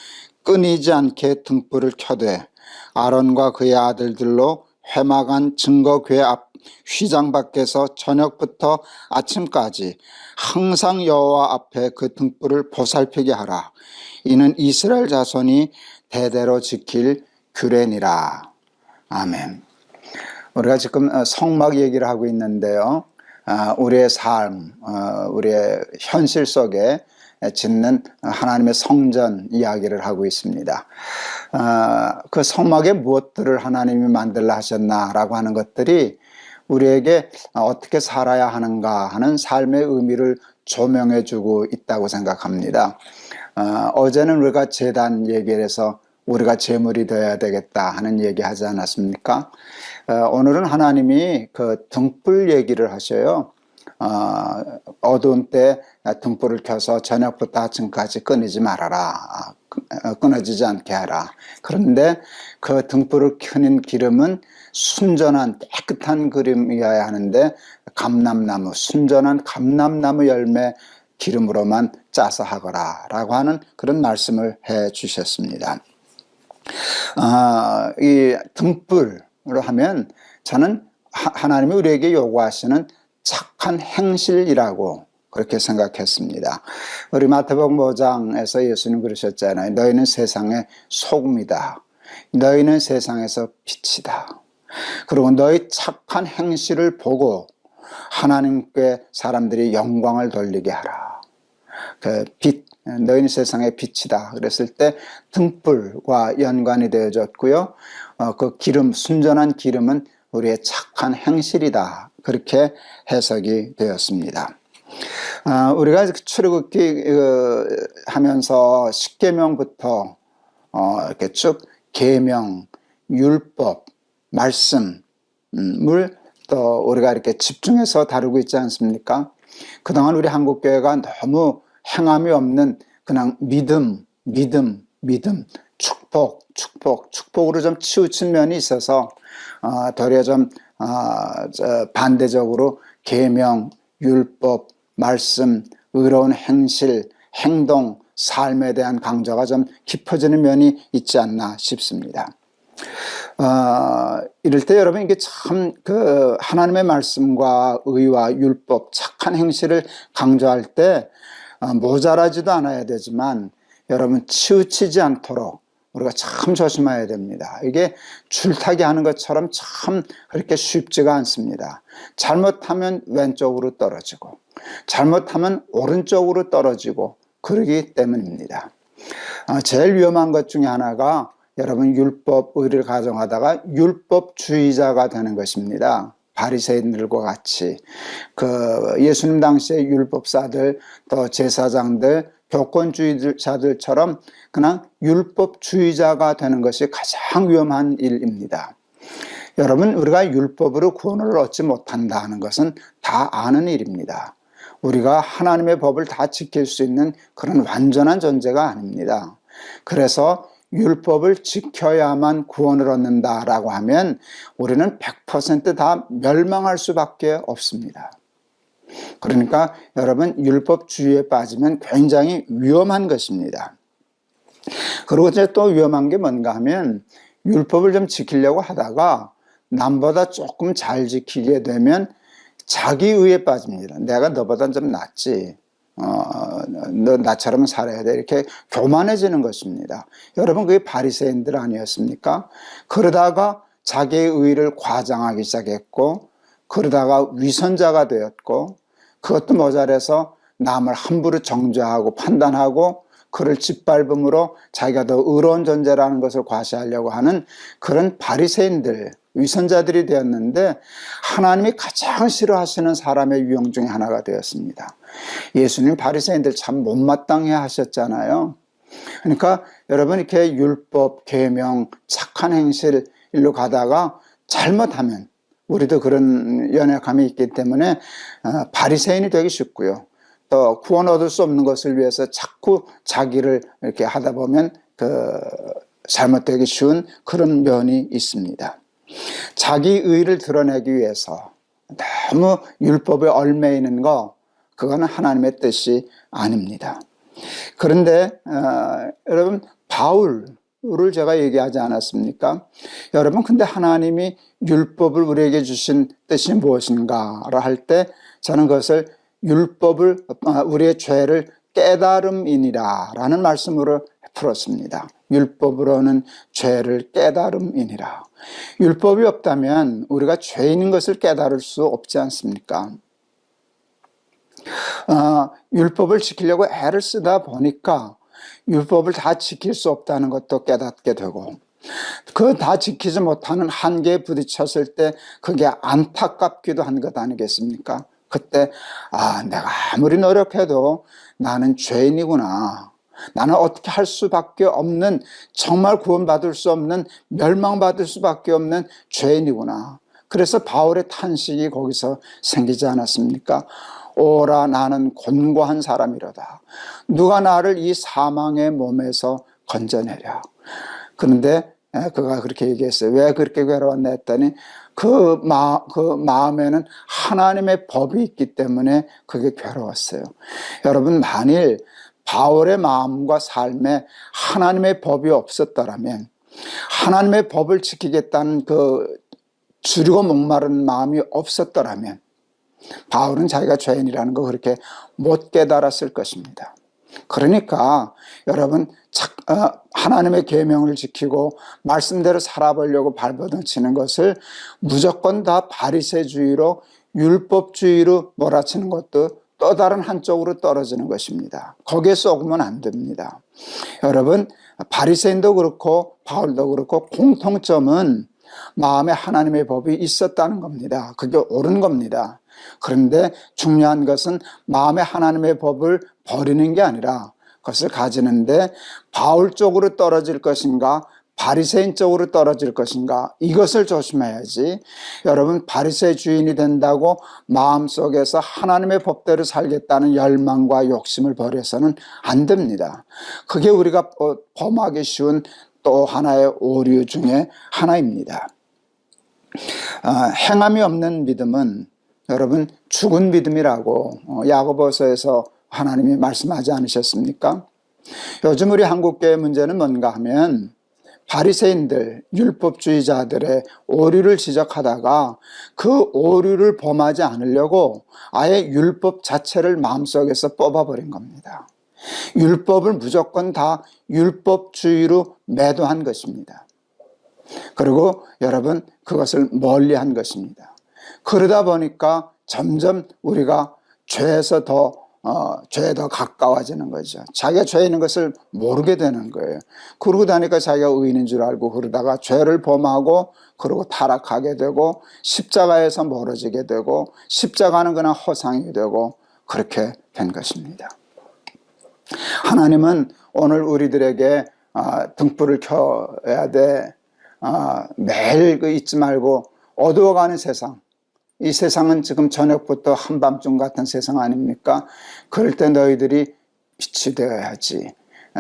끊이지 않게 등불을 켜되 아론과 그의 아들들로 회막안 증거궤 앞 휘장 밖에서 저녁부터 아침까지 항상 여호와 앞에 그 등불을 보살피게 하라. 이는 이스라엘 자손이 대대로 지킬 규례니라. 아멘. 우리가 지금 성막 얘기를 하고 있는데요. 우리의 삶, 우리의 현실 속에 짓는 하나님의 성전 이야기를 하고 있습니다. 그 성막에 무엇들을 하나님이 만들라 하셨나라고 하는 것들이 우리에게 어떻게 살아야 하는가 하는 삶의 의미를 조명해 주고 있다고 생각합니다. 어제는 우리가 제단 얘기를 해서 우리가 제물이 되어야 되겠다 하는 얘기 하지 않았습니까? 오늘은 하나님이 그 등불 얘기를 하셔요. 어두운 때 등불을 켜서 저녁부터 아침까지 끊이지 말아라. 끊어지지 않게 하라. 그런데 그 등불을 켜는 기름은 순전한 깨끗한 기름이어야 하는데 감람나무, 순전한 감람나무 열매 기름으로만 짜서 하거라 라고 하는 그런 말씀을 해 주셨습니다. 이 등불로 하면 저는 하나님이 우리에게 요구하시는 착한 행실이라고 그렇게 생각했습니다. 우리 마태복음 5장에서 예수님 그러셨잖아요. 너희는 세상의 소금이다. 너희는 세상에서 빛이다. 그리고 너희 착한 행실을 보고 하나님께 사람들이 영광을 돌리게 하라. 그 빛, 너희는 세상의 빛이다. 그랬을 때 등불과 연관이 되어졌고요. 그 기름, 순전한 기름은 우리의 착한 행실이다. 그렇게 해석이 되었습니다. 우리가 출애굽기 하면서 십계명부터 이렇게 쭉 계명, 율법, 말씀을 또 우리가 이렇게 집중해서 다루고 있지 않습니까? 그동안 우리 한국교회가 너무 행함이 없는 그냥 믿음, 축복으로 좀 치우친 면이 있어서 도리어 좀 반대적으로 계명, 율법, 말씀, 의로운 행실, 행동, 삶에 대한 강조가 좀 깊어지는 면이 있지 않나 싶습니다. 이럴 때 여러분 이게 참 그 하나님의 말씀과 의와 율법, 착한 행실을 강조할 때 모자라지도 않아야 되지만 여러분 치우치지 않도록 우리가 참 조심해야 됩니다. 이게 줄타기 하는 것처럼 참 그렇게 쉽지가 않습니다. 잘못하면 왼쪽으로 떨어지고 잘못하면 오른쪽으로 떨어지고 그러기 때문입니다. 제일 위험한 것 중에 하나가 여러분 율법 의를 가정하다가 율법주의자가 되는 것입니다. 바리새인들과 같이 그 예수님 당시의 율법사들 또 제사장들 교권주의자들처럼 그냥 율법주의자가 되는 것이 가장 위험한 일입니다. 여러분 우리가 율법으로 구원을 얻지 못한다는 것은 다 아는 일입니다. 우리가 하나님의 법을 다 지킬 수 있는 그런 완전한 존재가 아닙니다. 그래서 율법을 지켜야만 구원을 얻는다라고 하면 우리는 100% 다 멸망할 수밖에 없습니다. 그러니까 여러분 율법주의에 빠지면 굉장히 위험한 것입니다. 그리고 이제 또 위험한 게 뭔가 하면 율법을 좀 지키려고 하다가 남보다 조금 잘 지키게 되면 자기의에 빠집니다. 내가 너보다 좀 낫지. 너 나처럼 살아야 돼. 이렇게 교만해지는 것입니다. 여러분 그게 바리새인들 아니었습니까? 그러다가 자기의 의를 과장하기 시작했고 그러다가 위선자가 되었고 그것도 모자라서 남을 함부로 정죄하고 판단하고 그를 짓밟음으로 자기가 더 의로운 존재라는 것을 과시하려고 하는 그런 바리새인들 위선자들이 되었는데 하나님이 가장 싫어하시는 사람의 유형 중에 하나가 되었습니다. 예수님 바리새인들 참 못마땅해 하셨잖아요. 그러니까 여러분 이렇게 율법, 계명, 착한 행실 일로 가다가 잘못하면 우리도 그런 연약함이 있기 때문에 바리새인이 되기 쉽고요. 또 구원 얻을 수 없는 것을 위해서 자꾸 자기를 이렇게 하다 보면 잘못되기 쉬운 그런 면이 있습니다. 자기 의를 드러내기 위해서 너무 율법에 얽매이는 거, 그거는 하나님의 뜻이 아닙니다. 그런데 여러분 바울을 제가 얘기하지 않았습니까? 여러분 근데 하나님이 율법을 우리에게 주신 뜻이 무엇인가를 할 때 저는 그것을 율법을 우리의 죄를 깨달음이니라 라는 말씀으로 풀었습니다. 율법으로는 죄를 깨달음이니라. 율법이 없다면 우리가 죄인인 것을 깨달을 수 없지 않습니까? 율법을 지키려고 애를 쓰다 보니까 율법을 다 지킬 수 없다는 것도 깨닫게 되고, 그 다 지키지 못하는 한계에 부딪혔을 때 그게 안타깝기도 한 것 아니겠습니까? 그때 내가 아무리 노력해도 나는 죄인이구나, 나는 어떻게 할 수밖에 없는, 정말 구원받을 수 없는, 멸망받을 수밖에 없는 죄인이구나. 그래서 바울의 탄식이 거기서 생기지 않았습니까? 오라 나는 곤고한 사람이로다. 누가 나를 이 사망의 몸에서 건져내랴. 그런데 그가 그렇게 얘기했어요. 왜 그렇게 괴로웠나 했더니 그 마음에는 하나님의 법이 있기 때문에 그게 괴로웠어요. 여러분 만일 바울의 마음과 삶에 하나님의 법이 없었더라면, 하나님의 법을 지키겠다는 그 줄이고 목마른 마음이 없었더라면 바울은 자기가 죄인이라는 거 그렇게 못 깨달았을 것입니다. 그러니까 여러분 하나님의 계명을 지키고 말씀대로 살아보려고 발버둥치는 것을 무조건 다 바리새주의로, 율법주의로 몰아치는 것도 또 다른 한쪽으로 떨어지는 것입니다. 거기에 쏘으면 안 됩니다. 여러분 바리새인도 그렇고 바울도 그렇고 공통점은 마음에 하나님의 법이 있었다는 겁니다. 그게 옳은 겁니다. 그런데 중요한 것은 마음에 하나님의 법을 버리는 게 아니라 그것을 가지는데 바울 쪽으로 떨어질 것인가, 바리새인 쪽으로 떨어질 것인가, 이것을 조심해야지. 여러분 바리새 주인이 된다고 마음속에서 하나님의 법대로 살겠다는 열망과 욕심을 버려서는 안 됩니다. 그게 우리가 범하기 쉬운 또 하나의 오류 중에 하나입니다. 행함이 없는 믿음은 여러분 죽은 믿음이라고 야고보서에서 하나님이 말씀하지 않으셨습니까? 요즘 우리 한국교회 문제는 뭔가 하면 바리새인들, 율법주의자들의 오류를 지적하다가 그 오류를 범하지 않으려고 아예 율법 자체를 마음속에서 뽑아버린 겁니다. 율법을 무조건 다 율법주의로 매도한 것입니다. 그리고 여러분 그것을 멀리한 것입니다. 그러다 보니까 점점 우리가 죄에서 죄에 더 가까워지는 거죠. 자기가 죄 있는 것을 모르게 되는 거예요. 그러고 나니까 자기가 의인인 줄 알고 그러다가 죄를 범하고 그러고 타락하게 되고 십자가에서 멀어지게 되고 십자가는 그냥 허상이 되고 그렇게 된 것입니다. 하나님은 오늘 우리들에게 등불을 켜야 돼. 매일 잊지 말고 어두워가는 세상, 이 세상은 지금 저녁부터 한밤중 같은 세상 아닙니까? 그럴 때 너희들이 빛이 되어야지.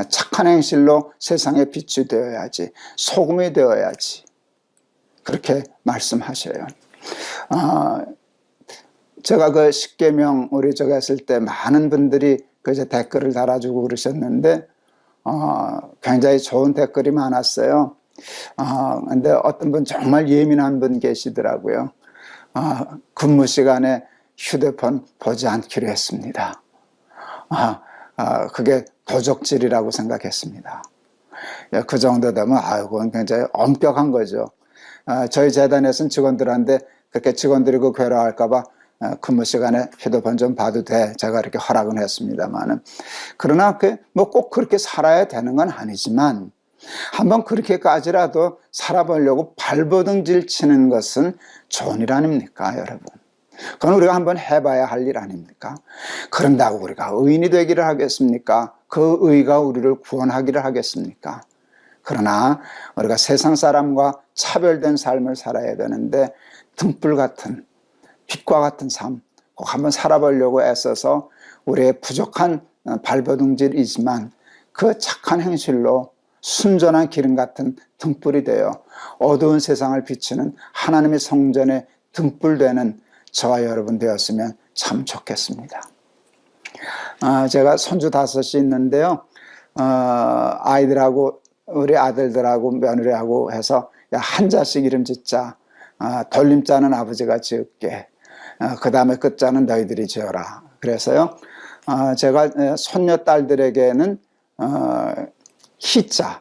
착한 행실로 세상에 빛이 되어야지. 소금이 되어야지. 그렇게 말씀하셔요. 제가 그 십계명 우리 저가 했을 때 많은 분들이 그저 댓글을 달아주고 그러셨는데 굉장히 좋은 댓글이 많았어요. 근데 어떤 분 정말 예민한 분 계시더라고요. 근무 시간에 휴대폰 보지 않기로 했습니다. 그게 도적질이라고 생각했습니다. 그 정도 되면 그건 굉장히 엄격한 거죠. 저희 재단에서는 직원들한테 그렇게 직원들이 그 괴로워할까봐 근무 시간에 휴대폰 좀 봐도 돼. 제가 이렇게 허락은 했습니다만은. 그러나 뭐 꼭 그렇게 살아야 되는 건 아니지만 한번 그렇게까지라도 살아보려고 발버둥질 치는 것은 좋은 일 아닙니까, 여러분? 그건 우리가 한번 해봐야 할 일 아닙니까? 그런다고 우리가 의인이 되기를 하겠습니까? 그 의가 우리를 구원하기를 하겠습니까? 그러나 우리가 세상 사람과 차별된 삶을 살아야 되는데 등불 같은, 빛과 같은 삶 꼭 한번 살아보려고 애써서 우리의 부족한 발버둥질이지만 그 착한 행실로 순전한 기름 같은 등불이 되어 어두운 세상을 비추는 하나님의 성전의 등불 되는 저와 여러분 되었으면 참 좋겠습니다. 제가 손주 5이 있는데요. 아이들하고 우리 아들들하고 며느리하고 해서 야, 한자씩 이름 짓자. 돌림자는 아버지가 지을게. 그 다음에 끝자는 너희들이 지어라. 그래서요. 제가 손녀딸들에게는 희자,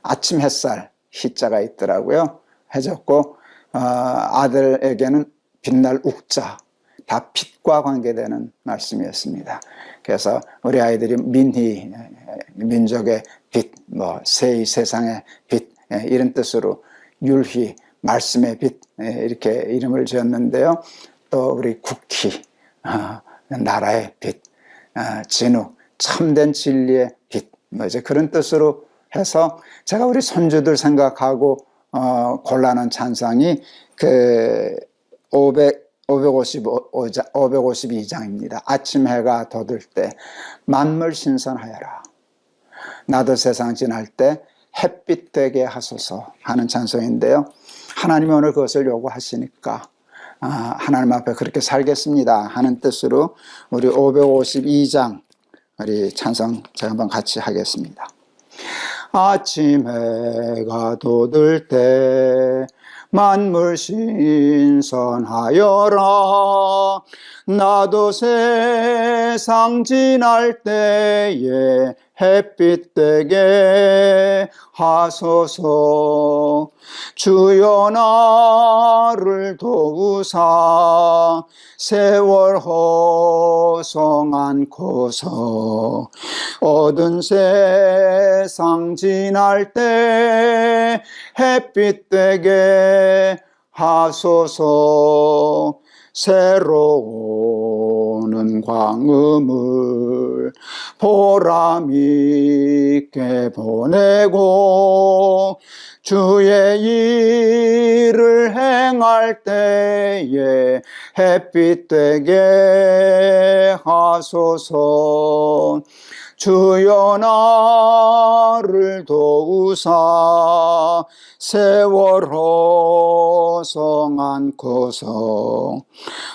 아침 햇살 희자가 있더라고요. 해줬고 아들에게는 빛날 욱자, 다 빛과 관계되는 말씀이었습니다. 그래서 우리 아이들이 민희, 민족의 빛, 세이 세상의 빛 이런 뜻으로 율희, 말씀의 빛 이렇게 이름을 지었는데요. 또 우리 국희, 나라의 빛, 진우, 참된 진리의 빛, 이제 그런 뜻으로 해서 제가 우리 손주들 생각하고 골라놓은 찬상이 그 552장입니다. 아침 해가 돋을 때 만물 신선하여라. 나도 세상 지날 때 햇빛 되게 하소서 하는 찬송인데요. 하나님이 오늘 그것을 요구하시니까 하나님 앞에 그렇게 살겠습니다 하는 뜻으로 우리 552장 우리 찬송 제가 한번 같이 하겠습니다. 아침 해가 돋을 때 만물 신선하여라. 나도 세상 지날 때에 햇빛 되게 하소서. 주여 나를 도우사 세월 허송 않고서 어두운 세상 지날 때 햇빛 되게 하소서. 새로오는 광음을 보람 있게 보내고 주의 일을 행할 때에 햇빛 되게 하소서. 주여 나를 도우사 세월 허송 않고서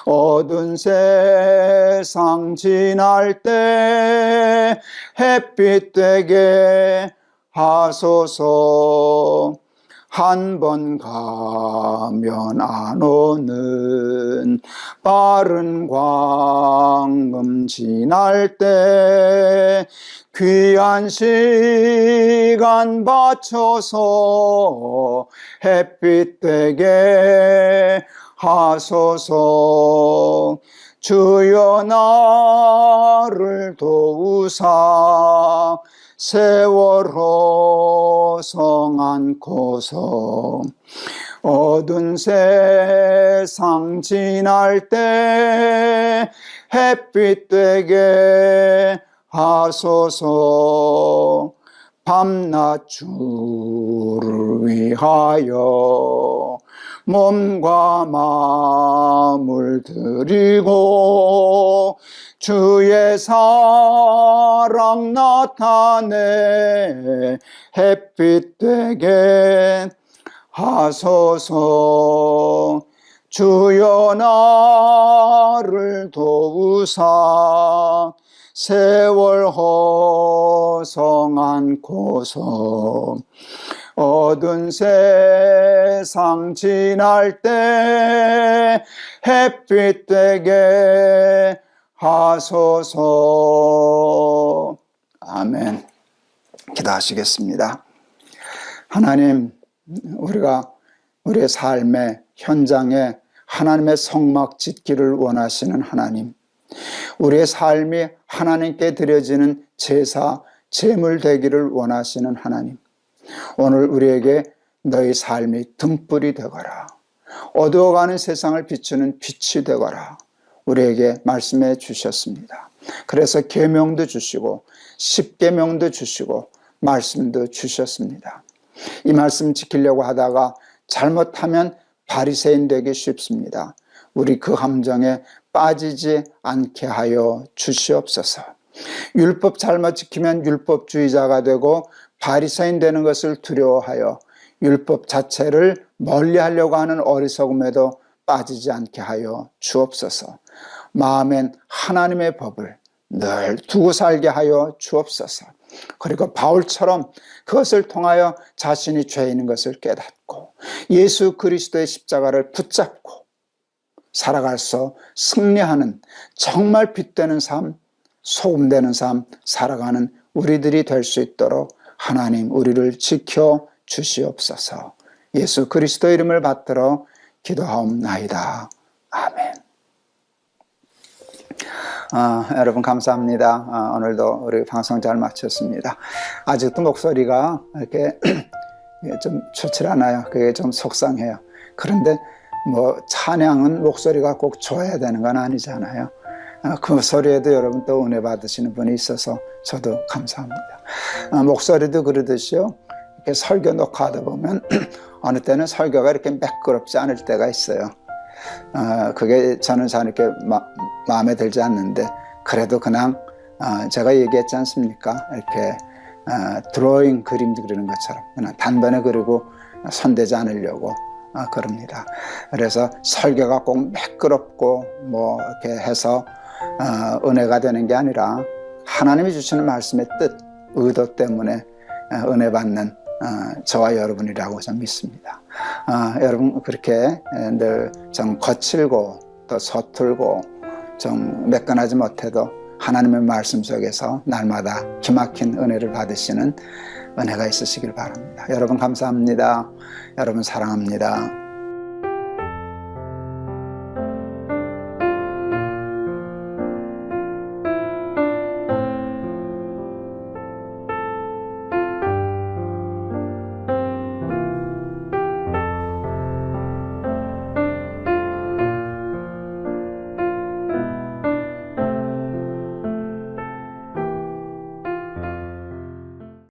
어두운 세상 지날 때 햇빛 되게 하소서. 한 번 가면 안 오는 빠른 광음 지날 때 귀한 시간 바쳐서 햇빛 되게 하소서. 주여 나를 도우사 세월 허송 않고서 어두운 세상 지날 때 햇빛 되게 하소서. 밤낮 주를 위하여 몸과 마음을 드리고 주의 사랑 나타내 햇빛 되게 하소서. 주여 나를 도우사 세월 허송 않고서 어두운 세상 지날 때 햇빛 되게 하소서. 아멘. 기도하시겠습니다. 하나님, 우리가 우리의 삶의 현장에 하나님의 성막 짓기를 원하시는 하나님, 우리의 삶이 하나님께 드려지는 제사, 제물 되기를 원하시는 하나님, 오늘 우리에게 너희 삶이 등불이 되거라. 어두워가는 세상을 비추는 빛이 되거라. 우리에게 말씀해 주셨습니다. 그래서 계명도 주시고 십계명도 주시고 말씀도 주셨습니다. 이 말씀 지키려고 하다가 잘못하면 바리새인 되기 쉽습니다. 우리 그 함정에 빠지지 않게 하여 주시옵소서. 율법 잘못 지키면 율법주의자가 되고 바리새인 되는 것을 두려워하여 율법 자체를 멀리하려고 하는 어리석음에도 빠지지 않게 하여 주옵소서. 마음엔 하나님의 법을 늘 두고 살게 하여 주옵소서. 그리고 바울처럼 그것을 통하여 자신이 죄인인 것을 깨닫고 예수 그리스도의 십자가를 붙잡고 살아가서 승리하는 정말 빛되는 삶, 소금되는 삶 살아가는 우리들이 될 수 있도록 하나님 우리를 지켜 주시옵소서. 예수 그리스도 이름을 받들어 기도하옵나이다. 아멘. 여러분 감사합니다. 오늘도 우리 방송 잘 마쳤습니다. 아직도 목소리가 이렇게 좀 좋지 않아요. 그게 좀 속상해요. 그런데 뭐 찬양은 목소리가 꼭 좋아야 되는 건 아니잖아요. 그 소리에도 여러분 또 은혜 받으시는 분이 있어서 저도 감사합니다. 목소리도 그러듯이요. 이렇게 설교 녹화하다 보면 어느 때는 설교가 이렇게 매끄럽지 않을 때가 있어요. 그게 저는 잘 이렇게 마음에 들지 않는데 그래도 그냥 제가 얘기했지 않습니까? 이렇게 드로잉 그림 그리는 것처럼 그냥 단번에 그리고 손대지 않으려고 그럽니다. 그래서 설교가 꼭 매끄럽고 뭐 이렇게 해서 은혜가 되는 게 아니라 하나님이 주시는 말씀의 뜻, 의도 때문에 은혜 받는 저와 여러분이라고 저는 믿습니다. 여러분 그렇게 늘 좀 거칠고 또 서툴고 좀 매끈하지 못해도 하나님의 말씀 속에서 날마다 기막힌 은혜를 받으시는 은혜가 있으시길 바랍니다. 여러분 감사합니다. 여러분 사랑합니다.